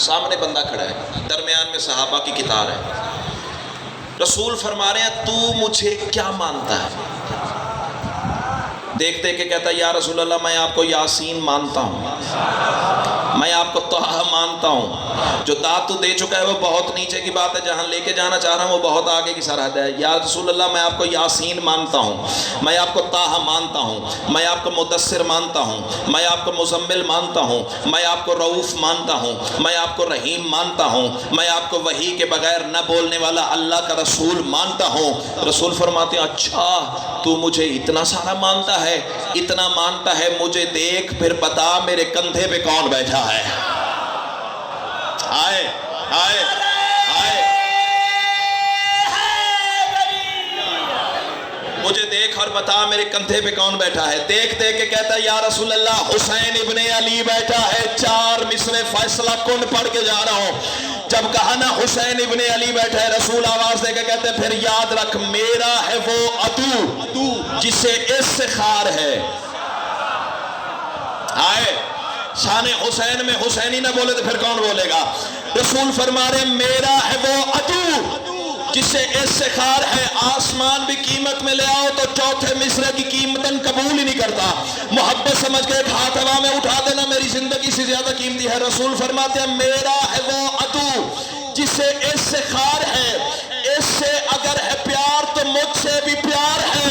سامنے بندہ کھڑا ہے, درمیان میں صحابہ کی قطار ہے. رسول فرما رہے ہیں تو مجھے کیا مانتا ہے. دیکھتے کہ کہتا ہے یا رسول اللہ میں آپ کو یاسین مانتا ہوں, میں آپ کو طہ مانتا ہوں. جو داد تو دے چکا ہے وہ بہت نیچے کی بات ہے, جہاں لے کے جانا چاہ رہا ہوں وہ بہت آگے کی سرحد ہے. یا رسول اللہ میں آپ کو یاسین مانتا ہوں, میں آپ کو طہ مانتا ہوں, میں آپ کو مدثر مانتا ہوں, میں آپ کو مزمل مانتا ہوں, میں آپ کو رؤوف مانتا ہوں, میں آپ کو رحیم مانتا ہوں, میں آپ کو وحی کے بغیر نہ بولنے والا اللہ کا رسول مانتا ہوں. رسول فرماتے ہیں اچھا تو مجھے اتنا سارا مانتا ہے, اتنا مانتا ہے, مجھے دیکھ پھر بتا میرے کندھے پہ کون بیٹھا ہے. آئے آئے آئے, مجھے دیکھ اور بتا میرے کندھے پہ کون بیٹھا ہے. دیکھ دیکھ کے کہتا ہے یا رسول اللہ حسین ابن علی بیٹھا ہے. 4 مصرے فیصلہ کن پڑھ کے جا رہا ہوں. جب کہا نا حسین ابن علی بیٹھا ہے, رسول آواز دے کے کہتے ہیں پھر یاد رکھ میرا ہے وہ عدو جسے اس سے خار ہے. آئے شان حسین میں حسینی نہ بولے تو پھر کون بولے گا. رسول فرما رہے میرا ہے وہ عدو جسے اس سے خار ہے. آسمان بھی قیمت میں لے آؤ تو 4تھے مصرے کی قیمتاً قبول ہی نہیں کرتا. محبت سمجھ کے ایک ہاتھ ہوا میں اٹھا دینا میری زندگی سے زیادہ قیمتی ہے. رسول فرماتے ہیں میرا ہے وہ عدو جسے اس سے خار ہے, اس سے اگر ہے پیار تو مجھ سے بھی پیار ہے.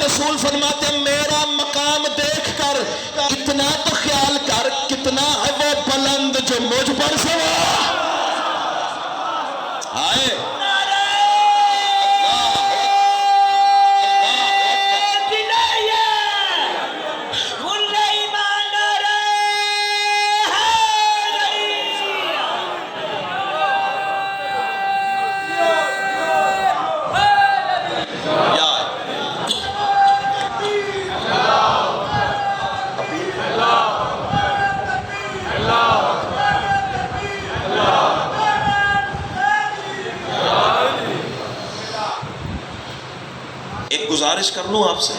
رسول فرماتے ہیں میرا مقام دیکھ کر اتنا تو خیال کر کتنا ہے وہ بلند جو مجھ پر سوار. آئے گزارش کر لوں آپ سے,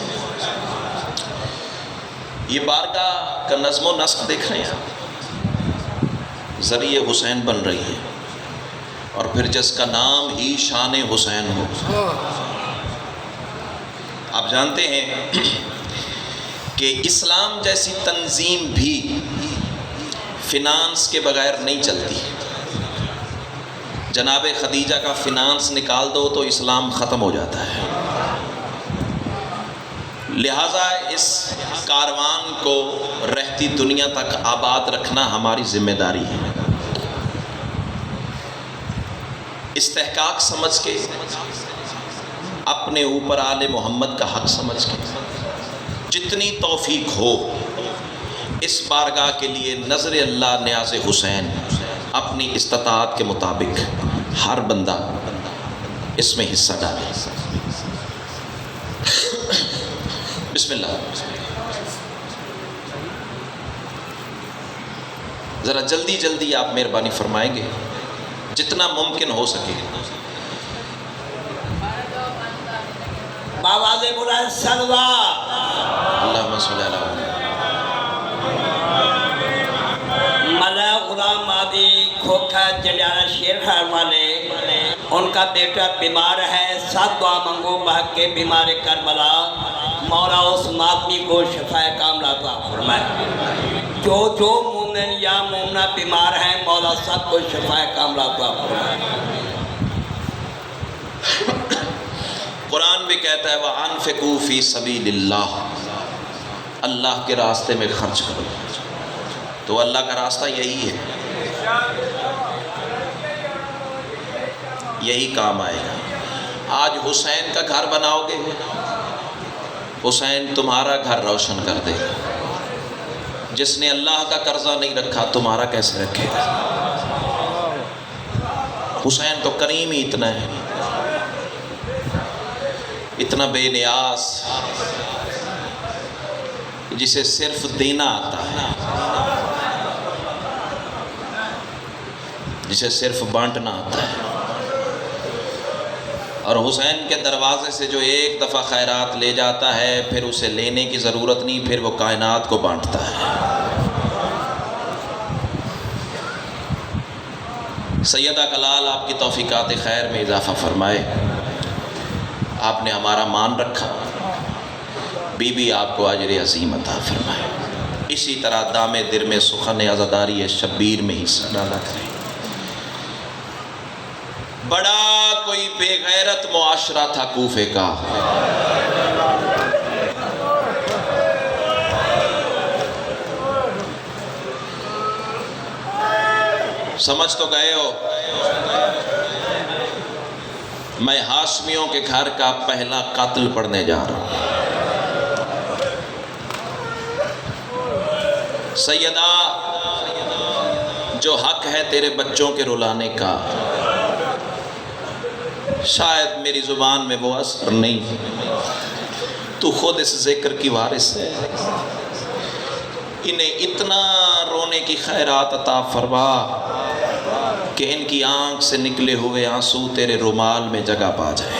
یہ بارگاہ کا نظم و نسق دیکھ رہے ہیں, ذریعہ حسین بن رہی ہے, اور پھر جس کا نام ہی شان حسین ہو. آپ جانتے ہیں کہ اسلام جیسی تنظیم بھی فنانس کے بغیر نہیں چلتی. جناب خدیجہ کا فنانس نکال دو تو اسلام ختم ہو جاتا ہے. لہٰذا اس کاروان کو رہتی دنیا تک آباد رکھنا ہماری ذمہ داری ہے. استحقاق سمجھ کے, اپنے اوپر آل محمد کا حق سمجھ کے, جتنی توفیق ہو اس بارگاہ کے لیے نظر اللہ نیاز حسین اپنی استطاعت کے مطابق ہر بندہ اس میں حصہ ڈالے. بسم اللہ. ذرا جلدی جلدی آپ مہربانی فرمائیں گے جتنا ممکن ہو سکے. آواز بلند سلوا اللہم صلی اللہ علیہ ملا غلام مادی کھوکھا جنڈیانا شیر خیر والے, ان کا بیٹا بیمار ہے. 7 دعا منگو بحق کے بیمار کربلا, مولا اس ماتمی کو شفاء کاملہ عطا فرمائے. جو مومن یا مومنہ بیمار ہیں مولا سب کو شفاء کاملہ عطا فرمائے. قرآن بھی کہتا ہے وَأَنفِقُوا فِي سَبِيلِ اللَّهِ, اللہ کے راستے میں خرچ کرو. تو اللہ کا راستہ یہی ہے، یہی کام آئے گا۔ آج حسین کا گھر بناؤ گے، حسین تمہارا گھر روشن کر دے گا۔ جس نے اللہ کا قرضہ نہیں رکھا تمہارا کیسے رکھے گا؟ حسین تو کریم ہی اتنا ہے، اتنا بے نیاز، جسے صرف دینا آتا ہے، جسے صرف بانٹنا آتا ہے۔ اور حسین کے دروازے سے جو ایک دفعہ خیرات لے جاتا ہے پھر اسے لینے کی ضرورت نہیں، پھر وہ کائنات کو بانٹتا ہے۔ سیدہ کلال آپ کی توفیقات خیر میں اضافہ فرمائے، آپ نے ہمارا مان رکھا، بی بی آپ کو اجر عظیم عطا فرمائے۔ اسی طرح دام در میں سخن عزاداری شبیر میں حصہ ڈالا کریں۔ بڑا کوئی بے غیرت معاشرہ تھا کوفے کا، سمجھ تو گئے ہو؟ میں ہاشمیوں کے گھر کا پہلا قاتل پڑھنے جا رہا ہوں۔ سیدہ، جو حق ہے تیرے بچوں کے رلانے کا، شاید میری زبان میں وہ اثر نہیں، تو خود اس ذکر کی وارث ہے، انہیں اتنا رونے کی خیرات عطا فرما کہ ان کی آنکھ سے نکلے ہوئے آنسو تیرے رومال میں جگہ پا جائیں۔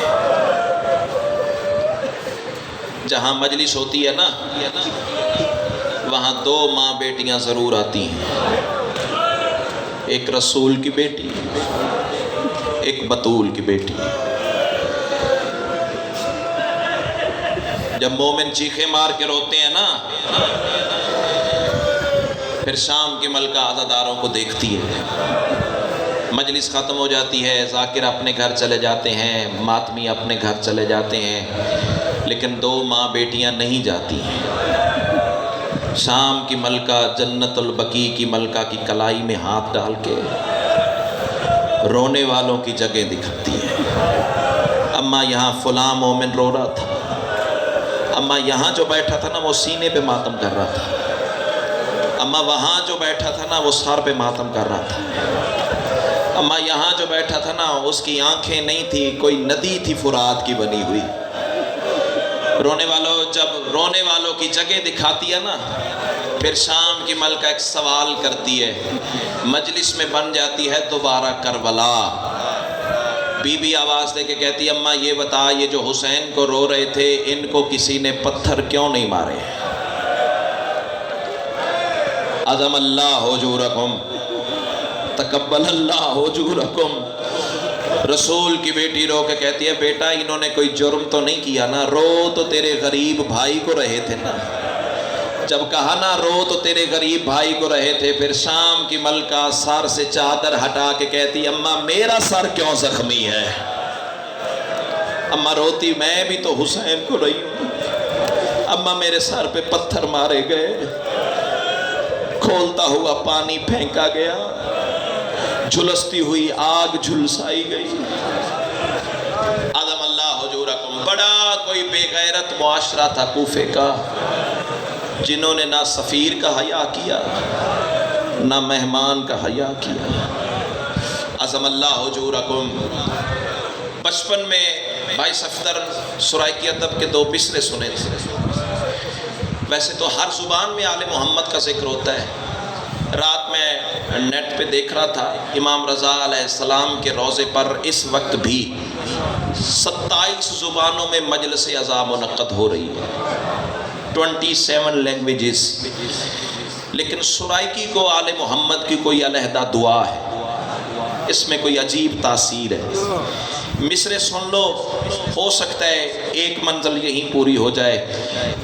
جہاں مجلس ہوتی ہے نا، وہاں دو ماں بیٹیاں ضرور آتی ہیں، ایک رسول کی بیٹی، ایک بطول کی بیٹی۔ جب مومن چیخے مار کے روتے ہیں نا، پھر شام کی ملکہ عزاداروں کو دیکھتی ہے، مجلس ختم ہو جاتی ہے، ذاکر اپنے گھر چلے جاتے ہیں، ماتمی اپنے گھر چلے جاتے ہیں، لیکن دو ماں بیٹیاں نہیں جاتی ہیں۔ شام کی ملکہ جنت البقیع کی ملکہ کی کلائی میں ہاتھ ڈال کے رونے والوں کی جگہ دکھاتی ہے۔ اماں یہاں فلاں مومن رو رہا تھا، اماں یہاں جو بیٹھا تھا نا وہ سینے پہ ماتم کر رہا تھا، اماں وہاں جو بیٹھا تھا نا وہ سر پہ ماتم کر رہا تھا، اماں یہاں جو بیٹھا تھا نا اس کی آنکھیں نہیں تھی، کوئی ندی تھی فرات کی بنی ہوئی۔ رونے والوں جب رونے والوں کی جگہ دکھاتی ہے نا، پھر شام کی ملکہ ایک سوال کرتی ہے، مجلس میں بن جاتی ہے دوبارہ کربلا۔ بی بی آواز دے کے کہتی ہے، اماں یہ بتا، یہ جو حسین کو رو رہے تھے ان کو کسی نے پتھر کیوں نہیں مارے؟ عظم اللہ اجورکم، تقبل اللہ اجورکم۔ رسول کی بیٹی رو کے کہتی ہے، بیٹا انہوں نے کوئی جرم تو نہیں کیا نا، رو تو تیرے غریب بھائی کو رہے تھے نا۔ جب کہا نا رو تو تیرے غریب بھائی کو رہے تھے، پھر شام کی ملکہ سر سے چادر ہٹا کے کہتی، اماں میرا سر کیوں زخمی ہے؟ اماں روتی، میں بھی تو حسین کو رہی ہوں، اماں میرے سر پہ پتھر مارے گئے، کھولتا ہوا پانی پھینکا گیا، جھلستی ہوئی آگ جھلسائی گئی۔ عظم اللہ اجورکم۔ بڑا کوئی بے غیرت معاشرہ تھا کوفے کا، جنہوں نے نہ سفیر کا حیا کیا نہ مہمان کا حیا کیا۔ عظم اللہ اجورکم۔ بچپن میں بھائی صفدر سرائکی ادب کے 2 مصرعے سنے تھے۔ ویسے تو ہر زبان میں آل محمد کا ذکر ہوتا ہے۔ رات میں نیٹ پہ دیکھ رہا تھا، امام رضا علیہ السلام کے روضے پر اس وقت بھی 27 زبانوں میں مجلس عزا منعقد ہو رہی ہے، 27 لینگویجز۔ لیکن سرائکی کو آل محمد کی کوئی علیحدہ دعا ہے، اس میں کوئی عجیب تاثیر ہے۔ مصرے سن لو، ہو سکتا ہے ایک منزل یہیں پوری ہو جائے۔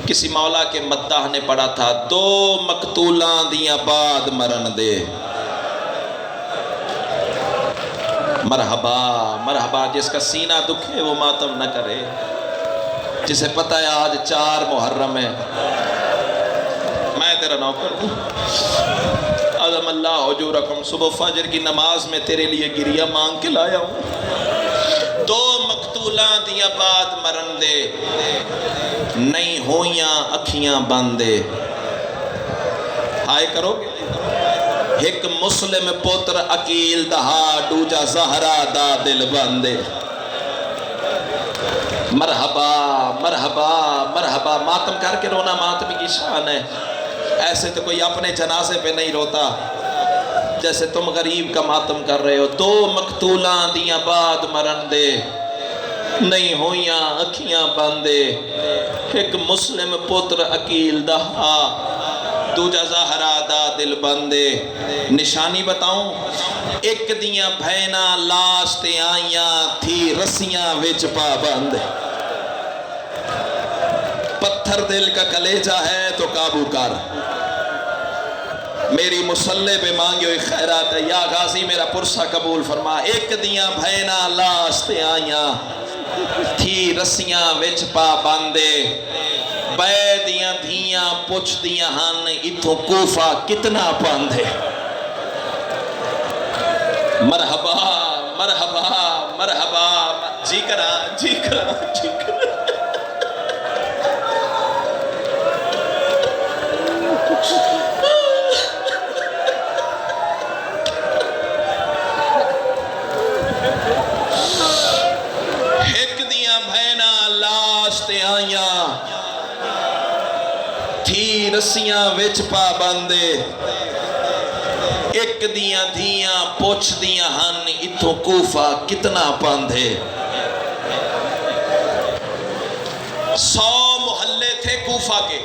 کسی مولا کے مداح نے پڑھا تھا، 2 مقتولاں دیاں بعد مرن دے، مرحبا مرحبا۔ جس کا سینہ دکھے وہ ماتم نہ کرے، جسے پتہ ہے آج 4 محرم ہے۔ میں تیرا نوکر ہوں۔ عظم اللہ اجورکم، صبح فجر کی نماز میں تیرے لیے گریہ مانگ کے لایا ہوں۔ دو مقتولاں دیاں بعد مرن دے، نہیں ہویاں اکھیاں بندے۔ ہائے کرو گے؟ ایک مسلم پتر عقیل دہا، دوجا زہرا دا دل بندے۔ مرحبا مرحبا مرحبا، ماتم کر کے رونا ماتم کی شان ہے۔ ایسے تو کوئی اپنے جنازے پہ نہیں روتا جیسے تم غریب کا ماتم کر رہے ہو۔ دو مقتولاں دیاں بعد مرن دے، نہیں ہویاں اکھیاں بندے۔ ایک مسلم پتر عقیل دہا، دوجا زہرا دا دل بندے۔ نشانی بتاؤں؟ ایک دیاں بھینا لاش تے آئیاں تھی رسیاں وچ پابند۔ پتھر دل کا کلیجہ ہے تو قابو کر، میری مسلح پہ مانگے ہوئی خیرات ہے، یا غازی میرا پرسہ قبول فرما۔ ایک دیاں بھینا لاش تے آئیاں تھی رسیاں وچ پابندے، بے دیاں دھیاں پوچھ دیاں ہن اتھوں کوفہ کتنا پاندے۔ مرحبا مرحبا مرحبا، جی کرا جی کرا جی کرا۔ ایک دیاں بھینا لاش تے آئیاں تھی رسیاں وچ پابندے، ایک دیاں دھیاں پوچھ دیاں ہن اتھوں کوفہ کتنا پاندے۔ 100 محلے تھے کوفہ کے،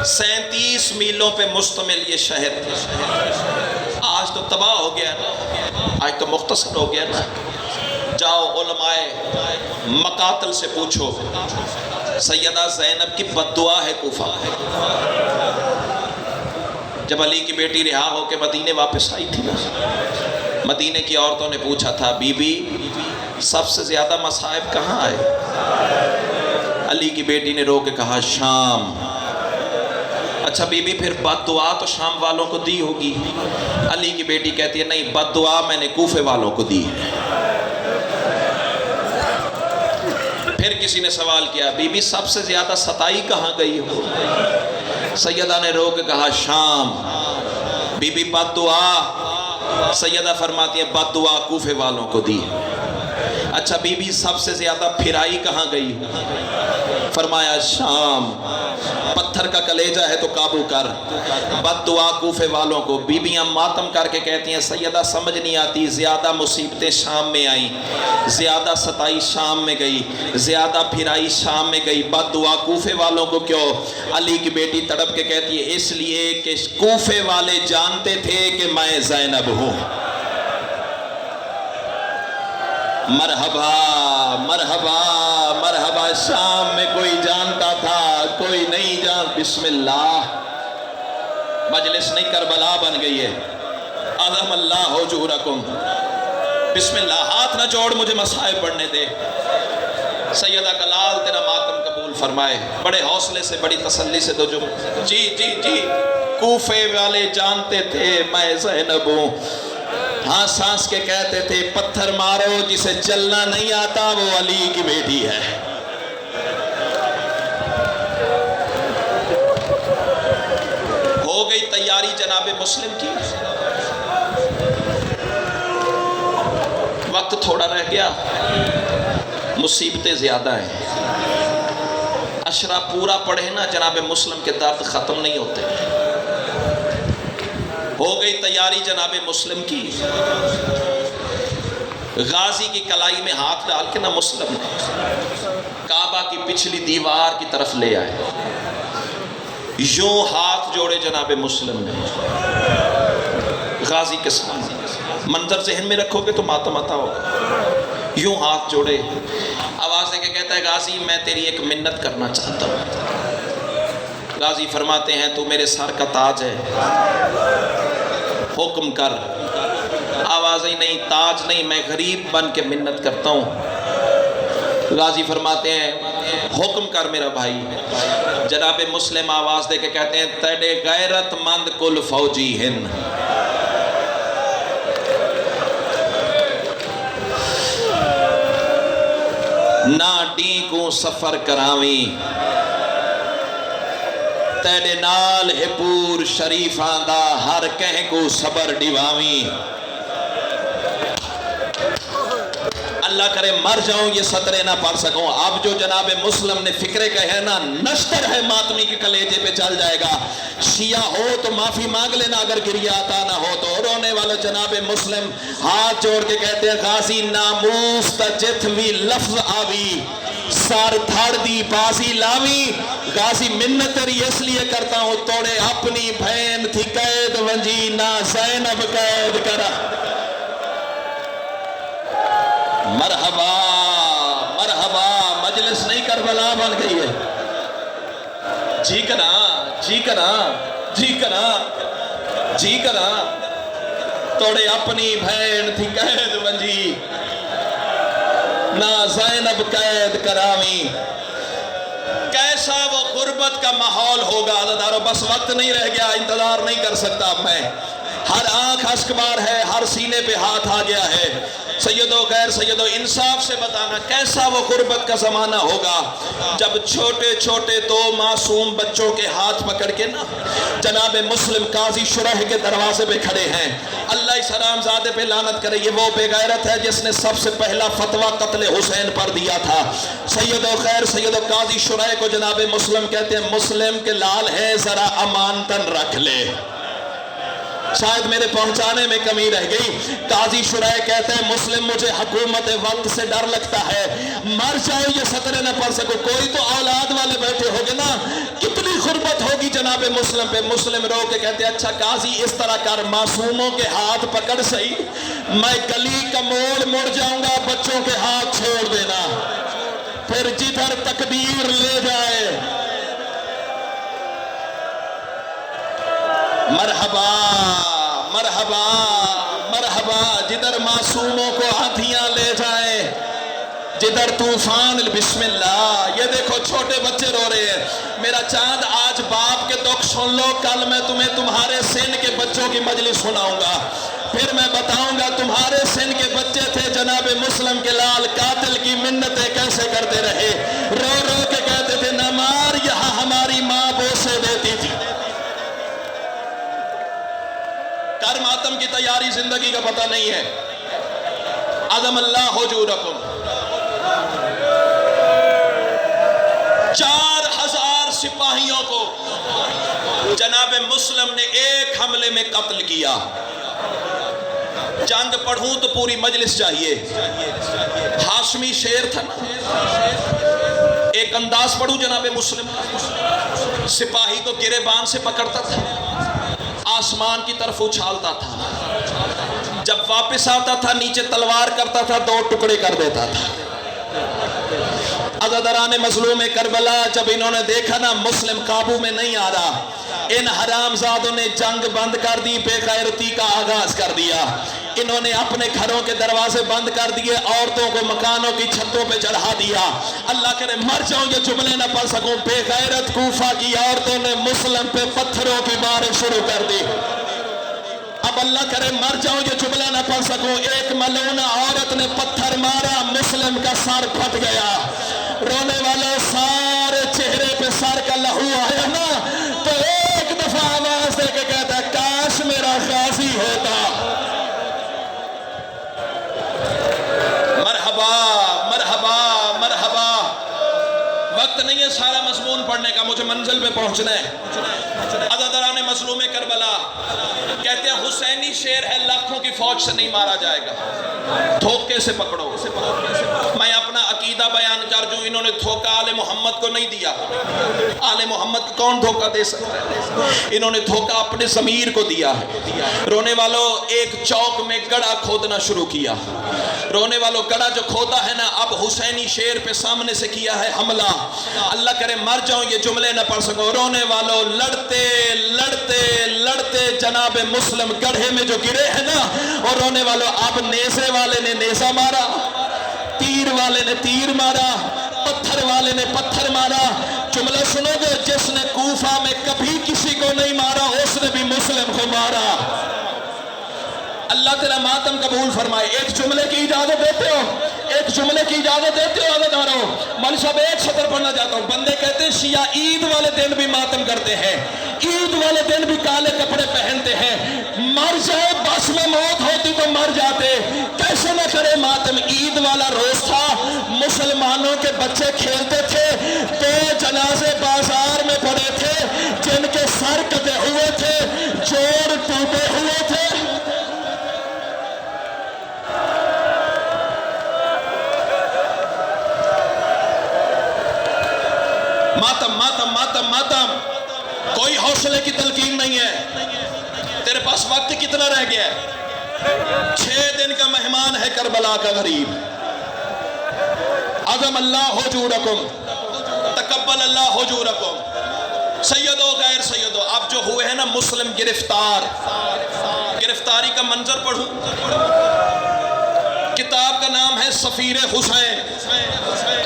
37 میلوں پہ مشتمل یہ شہر تھا۔ آج تو تباہ ہو گیا نا، آج تو مختصر ہو گیا نا۔ جاؤ علماء مقاتل سے پوچھو، سیدہ زینب کی بد دعا ہے کوفہ۔ جب علی کی بیٹی رہا ہو کے مدینے واپس آئی تھی نا، مدینے کی عورتوں نے پوچھا تھا، بی بی سب سے زیادہ مصائب کہاں آئے؟ علی کی بیٹی نے رو کے کہا شام۔ اچھا بی بی پھر بد دعا تو شام والوں کو دی ہوگی؟ علی کی بیٹی کہتی ہے نہیں، بد دعا میں نے کوفے والوں کو دی ہے۔ پھر کسی نے سوال کیا، بی بی سب سے زیادہ ستائی کہاں گئی ہو؟ سیدہ نے رو کے کہا شام۔ بی بی بد دعا، سیدہ فرماتی ہے بد دعا کوفے والوں کو دی ہے۔ اچھا بی بی سب سے زیادہ پھرائی کہاں گئی؟ فرمایا شام۔ پتھر کا کلیجہ ہے تو قابو کر، بد دعا کوفے والوں کو۔ بیبیاں ماتم کر کے کہتی ہیں سیدہ سمجھ نہیں آتی، زیادہ مصیبتیں شام میں آئیں، زیادہ ستائی شام میں گئی، زیادہ پھرائی شام میں گئی، بد دعا کوفے والوں کو کیوں؟ علی کی بیٹی تڑپ کے کہتی ہے اس لیے کہ کوفے والے جانتے تھے کہ میں زینب ہوں۔ مرحبا مرحبا مرحبا، شام میں کوئی جانتا تھا کوئی نہیں جان۔ بسم اللہ، مجلس نہیں کربلا بن گئی ہے۔ عظم اللہ اجورکم، بسم اللہ۔ ہاتھ نہ جوڑ، مجھے مصائب پڑھنے دے۔ سیدہ کلال تیرا ماتم قبول فرمائے۔ بڑے حوصلے سے بڑی تسلی سے دو جی جی جی، کوفے والے جانتے تھے میں زینب ہوں۔ ہاں سانس کے کہتے تھے پتھر مارو جسے چلنا نہیں آتا وہ علی کی بیٹی ہے۔ ہو گئی تیاری جناب مسلم کی، وقت تھوڑا رہ گیا، مصیبتیں زیادہ ہیں۔ اشرا پورا پڑھے نا جناب مسلم کے درد ختم نہیں ہوتے۔ ہو گئی تیاری جناب مسلم کی، غازی کی کلائی میں ہاتھ ڈال کے نا مسلم نے کعبہ کی پچھلی دیوار کی طرف لے آئے، یوں ہاتھ جوڑے جناب مسلم نے غازی کے سامنے۔ منظر ذہن میں رکھو گے تو ماتم عطا ہوگا۔ یوں ہاتھ جوڑے، آواز دے کے کہتا ہے غازی میں تیری ایک منت کرنا چاہتا ہوں۔ غازی فرماتے ہیں تو میرے سر کا تاج ہے، حکم کر۔ آواز ہی نہیں، تاج نہیں، میں غریب بن کے منت کرتا ہوں۔ غازی فرماتے ہیں حکم کر میرا بھائی. جناب مسلم آواز دے کے کہتے ہیں تیرے غیرت مند کل فوجی ہن. نہ ڈی کو سفر کراویں تیرے نال ہے پور شریفاں دا ہر کہیں کو صبر ڈیواویں. اللہ کرے مر جاؤں یہ سطرے نہ پڑھ سکوں. اب جو جناب مسلم نے فکرے کہے نا نشتر ہے ماتمی کے کلیجے پہ چل جائے گا. شیعہ ہو تو معافی مانگ لینا اگر گریہ آتا نہ ہو تو. رونے والا جناب مسلم ہاتھ جوڑ کے کہتے ہیں غازی ناموس تا جتوی لفظ آوی سار دھڑ دی بازی لاوی. غازی منت تیری اس لیے کرتا ہوں توڑے اپنی بہن تھی قید ونجی نہ زینب قید کرا. مرحبا مرحبا مجلس نہیں کربلا بن گئی ہے. جی کرا جی کرا جی کرا جی کرا توڑے اپنی بہن تھی قید ونجی نہ زینب قید کراویں. کیسا وہ غربت کا ماحول ہوگا عزیزارو. بس وقت نہیں رہ گیا انتظار نہیں کر سکتا میں. ہر آنکھ اشکبار ہے ہر سینے پہ ہاتھ آ گیا ہے. سیدو غیر سیدو انصاف سے بتانا کیسا وہ غربت کا زمانہ ہوگا جب چھوٹے چھوٹے دو معصوم بچوں کے ہاتھ پکڑ کے نا جناب مسلم قاضی شرح کے دروازے پہ کھڑے ہیں. اللہ اس حرام زادے پہ لعنت کرے. یہ وہ بے غیرت ہے جس نے سب سے پہلا فتویٰ قتل حسین پر دیا تھا. سیدو خیر سیدو قاضی شرح کو جناب مسلم کہتے ہیں مسلم کے لال ہے ذرا امانتن رکھ لے. شاید میرے پہنچانے میں کمی رہ گئی. قاضی شرح کہتے ہیں مسلم مجھے حکومت وقت سے ڈر لگتا ہے. مر جاؤ یہ سطرے نہ پڑھ سکو. کوئی تو اولاد والے بیٹھے ہوگے نا کتنی غربت ہوگی جناب مسلم پہ. مسلم رو کے کہتے ہیں اچھا قاضی اس طرح کر معصوموں کے ہاتھ پکڑ سہی میں گلی کا موڑ مڑ جاؤں گا بچوں کے ہاتھ چھوڑ دینا پھر جدھر تقدیر لے جائے. مرحبا مرحبا مرحبا جدھر معصوموں کو آندھیاں لے جائیں جدھر طوفان بسم اللہ. یہ دیکھو چھوٹے بچے رو رہے ہیں. میرا چاند آج باپ کے دکھ سن لو کل میں تمہیں تمہارے سن کے بچوں کی مجلس سناؤں گا. پھر میں بتاؤں گا تمہارے سن کے بچے تھے جناب مسلم کے لال قاتل کی منتیں کیسے کرتے رہے. رو رو کے کہتے تھے نہ مار یہاں ہماری ماں بوسے دیتی تھی. کر ماتم کی تیاری زندگی کا پتہ نہیں ہے. عظم اللہ حجورکم 4000 سپاہیوں کو جناب مسلم نے ایک حملے میں قتل کیا. جنگ پڑھوں تو پوری مجلس چاہیے. ہاشمی شیر تھا نا. ایک انداز پڑھوں جناب مسلم سپاہی کو گریبان سے پکڑتا تھا آسمان کی طرف اچھالتا تھا. جب واپس آتا تھا نیچے تلوار کرتا تھا 2 ٹکڑے کر دیتا تھا. عزاداران مظلوم کربلا جب انہوں نے دیکھا نا مسلم قابو میں نہیں آ رہا ان حرام زادوں نے جنگ بند کر دی. بے غیرتی کا آغاز کر دیا. انہوں نے اپنے گھروں کے دروازے بند کر دیے. عورتوں کو مکانوں کی چھتوں پہ چڑھا دیا. اللہ کرے مر جاؤں یہ جملے نہ پڑھ سکوں. بے غیرت کوفہ کی عورتوں نے مسلم پہ پتھروں کی بارش شروع کر دی. اب اللہ کرے مر جاؤں یہ جملہ نہ پڑھ سکوں. ایک ملونہ عورت نے پتھر مارا مسلم کا سر پھٹ گیا. رونے والے سارے چہرے پہ سر کا لہو آیا نا تو ایک دفعہ آواز دے کے کہتا ہے کاش میرا غازی ہوتا. مرحبا مرحبا مرحبا. وقت نہیں ہے سارا مضمون پڑھنے کا مجھے منزل پہ پہنچنا ہے. عزاداران مظلوم کربلا کہتے ہیں حسینی شیر ہے لاکھوں کی فوج سے نہیں مارا جائے گا. دھوکے سے پکڑو. میں اپنا عقیدہ بیان کر دوں انہوں نے دھوکہ آل محمد کو نہیں دیا. آل محمد کو کون دھوکہ دے سکتا ہے. انہوں نے دھوکہ اپنے ضمیر کو دیا ہے. رونے والوں ایک چوک میں گڑھا کھودنا شروع کیا. رونے والوں گڑھا جو کھودا ہے نا اب حسینی شیر پہ سامنے سے کیا ہے حملہ. اللہ کرے مر جاؤں یہ جملے نہ پڑھ سکو. رونے والوں لڑتے لڑتے لڑتے جناب مسلم گڑھے میں جو گرے ہیں نا اور رونے والوں اب نیزے والے نے نیزہ مارا تیر والے نے تیر مارا پتھر والے نے پتھر مارا. جملہ سنو گے, جس نے کوفہ میں کبھی کسی کو نہیں مارا اس نے بھی مسلم کو مارا. اللہ تعالیٰ ماتم قبول فرمائے. ایک جملے کی اجازت دیتے ہو, ایک جملے کی اجازت دیتے ہو عزیزانو. مولوی صاحب ایک سطر پڑھنا چاہتا ہوں. بندے کہتے ہیں شیعہ عید والے دن بھی ماتم کرتے ہیں, عید والے دن بھی کالے کپڑے پہنتے ہیں. مر جائے بس میں موت ہوتی تو مر جاتے, کیسے نہ کرے ماتم. عید والا روز تھا, مسلمانوں کے بچے کھیلتے تھے, 2 جنازے بازار میں پڑے تھے جن کے سر کٹے ہوئے تھے, جوڑ ٹوٹے ہوئے تھے. ماتم ماتم ماتم ماتم. کوئی حوصلے کی تلقین نہیں ہے. تیرے پاس وقت کتنا رہ گیا ہے؟ 6 دن کا مہمان ہے کربلا کا غریب. عظم اللہ حجورکم, تقبل اللہ حجورکم. سیدو غیر سیدو, اب جو ہوئے ہیں نا مسلم گرفتار, گرفتاری کا منظر پڑھوں. کتاب کا نام ہے سفیر حسین.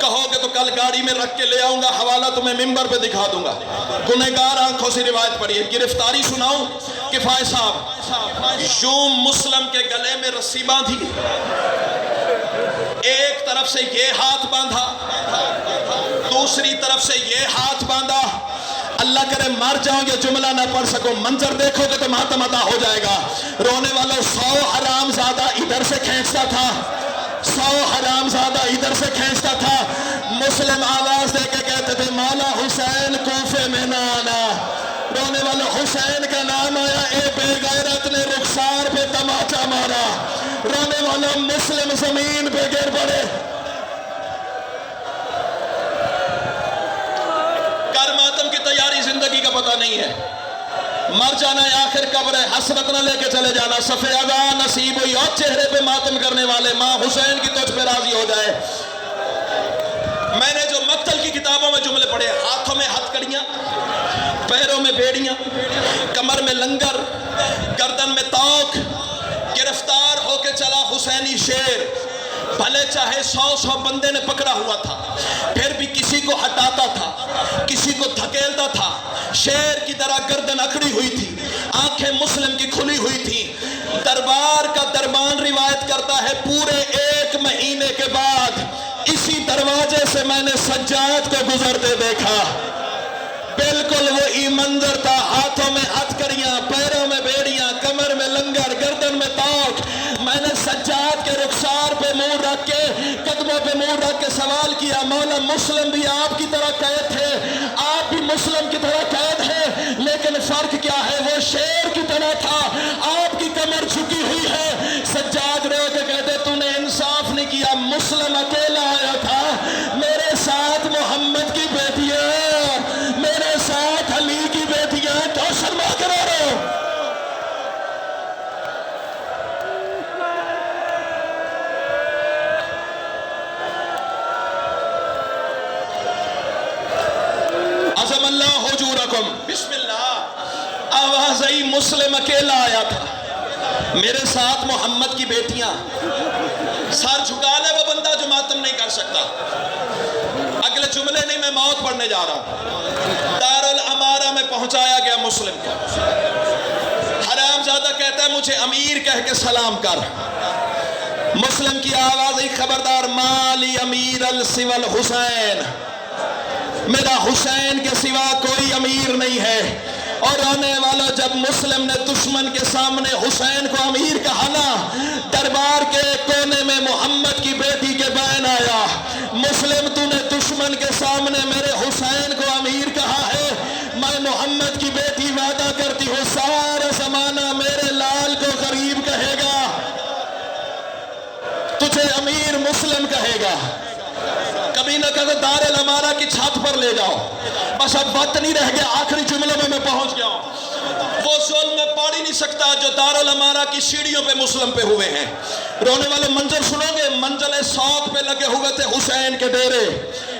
کہو گے تو کل گاڑی میں رکھ کے لے آؤں گا, حوالہ تمہیں ممبر پہ دکھا دوں گا. گنہگار آنکھوں سے روایت پڑھی ہے. گرفتاری سناؤں کفایہ صاحب. یوں مسلم کے گلے میں رسی باندھی, ایک طرف سے یہ ہاتھ باندھا, دوسری طرف سے یہ ہاتھ باندھا. اللہ کرے مر جاؤں گے جملہ نہ پڑھ سکوں. منظر دیکھو گے تو ماتم ادا ہو جائے گا. رونے والوں 100 حرام زادہ ادھر سے کھینچتا تھا, 100 حرام زادہ ادھر سے کھینچتا تھا. مسلم آواز دے کے کہتے تھے مولا حسین کوفے میں نہ آنا. رونے والوں حسین کا نام آیا, اے بے غیرت نے رخسار پہ تماچا مارا. رونے والوں مسلم زمین پہ گر پڑے. کر ماتم کی تیاری زندگی کا پتہ نہیں ہے. مر جانا ہے آخر قبر ہے, حسرت نہ لے کے چلے جانا. صفحہ اذان نصیب ہوئی اور چہرے پہ ماتم کرنے والے, ماں حسین کی تجھ پہ راضی ہو جائے. میں نے جو مقتل کی کتابوں میں جملے پڑھے, ہاتھوں میں ہتھ کڑیاں, پیروں میں بیڑیاں, کمر میں لنگر, گردن میں توق, گرفتار ہو کے چلا حسینی شیر. بھلے چاہے 100 بندے نے پکڑا ہوا تھا, پھر بھی کسی کو ہٹاتا تھا, کسی کو دھکیلتا تھا. شیر کی طرح گردن اکڑی ہوئی تھی, آنکھیں مسلم کی کھلی ہوئی تھی. دربار کا دربان روایت کرتا ہے پورے 1 مہینے کے بعد اسی دروازے سے میں نے سجاد کو گزرتے دیکھا. بالکل وہی منظر تھا, ہاتھوں میں ہتھ کڑیاں, پیروں میں بیڑیاں, کمر میں لنگر, گردن میں توق. میں نے سجاد کے رخسار پہ منہ رکھ کے, قدموں پہ منہ رکھ کے سوال کیا, مولا مسلم بھی آپ کی طرح قید تھے, آپ بھی مسلم کی طرح قید ہے, لیکن فرق کیا ہے؟ وہ شیر کی طرح تھا, آپ کی کمر جھکی ہوئی ہے. سجاد رو کے کہتے تو نے انصاف نہیں کیا, مسلم اکیلا آیا تھا, میرے ساتھ محمد کی بیٹیاں, میرے ساتھ علی کی بیٹیاں, کیا شرما کرو رہے ہو؟ عظم اللہ حجورکم. بسم اللہ. آواز آئی, مسلم اکیلا آیا تھا, میرے ساتھ محمد کی بیٹیاں. سر جھکا لے وہ بندہ جو ماتم نہیں کر سکتا. اگلے جملے نہیں, میں موت پڑھنے جا رہا ہوں. دارالامارہ میں پہنچایا گیا مسلم کو. حرام زادہ کہتا ہے مجھے امیر کہہ کے سلام کر. مسلم کی آواز آئی, خبردار, مالی امیر السوى الحسین, میرا حسین کے سوا کوئی امیر نہیں ہے. اور رونے والا, جب مسلم نے دشمن کے سامنے حسین کو امیر کہا نا, دربار کے کونے میں محمد کی بیٹی کے بہن آیا. مسلم تو نے دشمن کے سامنے میرے حسین کو امیر کہا ہے, میں محمد کی بیٹی وعدہ کرتی ہوں سارا زمانہ میرے لال کو غریب کہے گا, تجھے امیر مسلم کہے گا. کبھی نہ کبھی دارالامارہ کی چھت پر لے جاؤ. بس اب وقت نہیں رہ گیا, آخری جملے میں پہنچ گیا ہوں. وہ ظلم میں پڑھ ہی نہیں سکتا جو دارالامارہ کی سیڑھیوں پہ مسلم پہ ہوئے ہیں. رونے والے منظر سنو گے, منزل سوق پہ لگے ہوئے تھے حسین کے ڈیرے.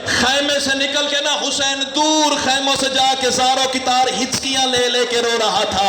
خیمے سے نکل کے نا حسین دور خیموں سے جا کے زاروں کی تار ہچکیاں لے لے کے رو رہا تھا.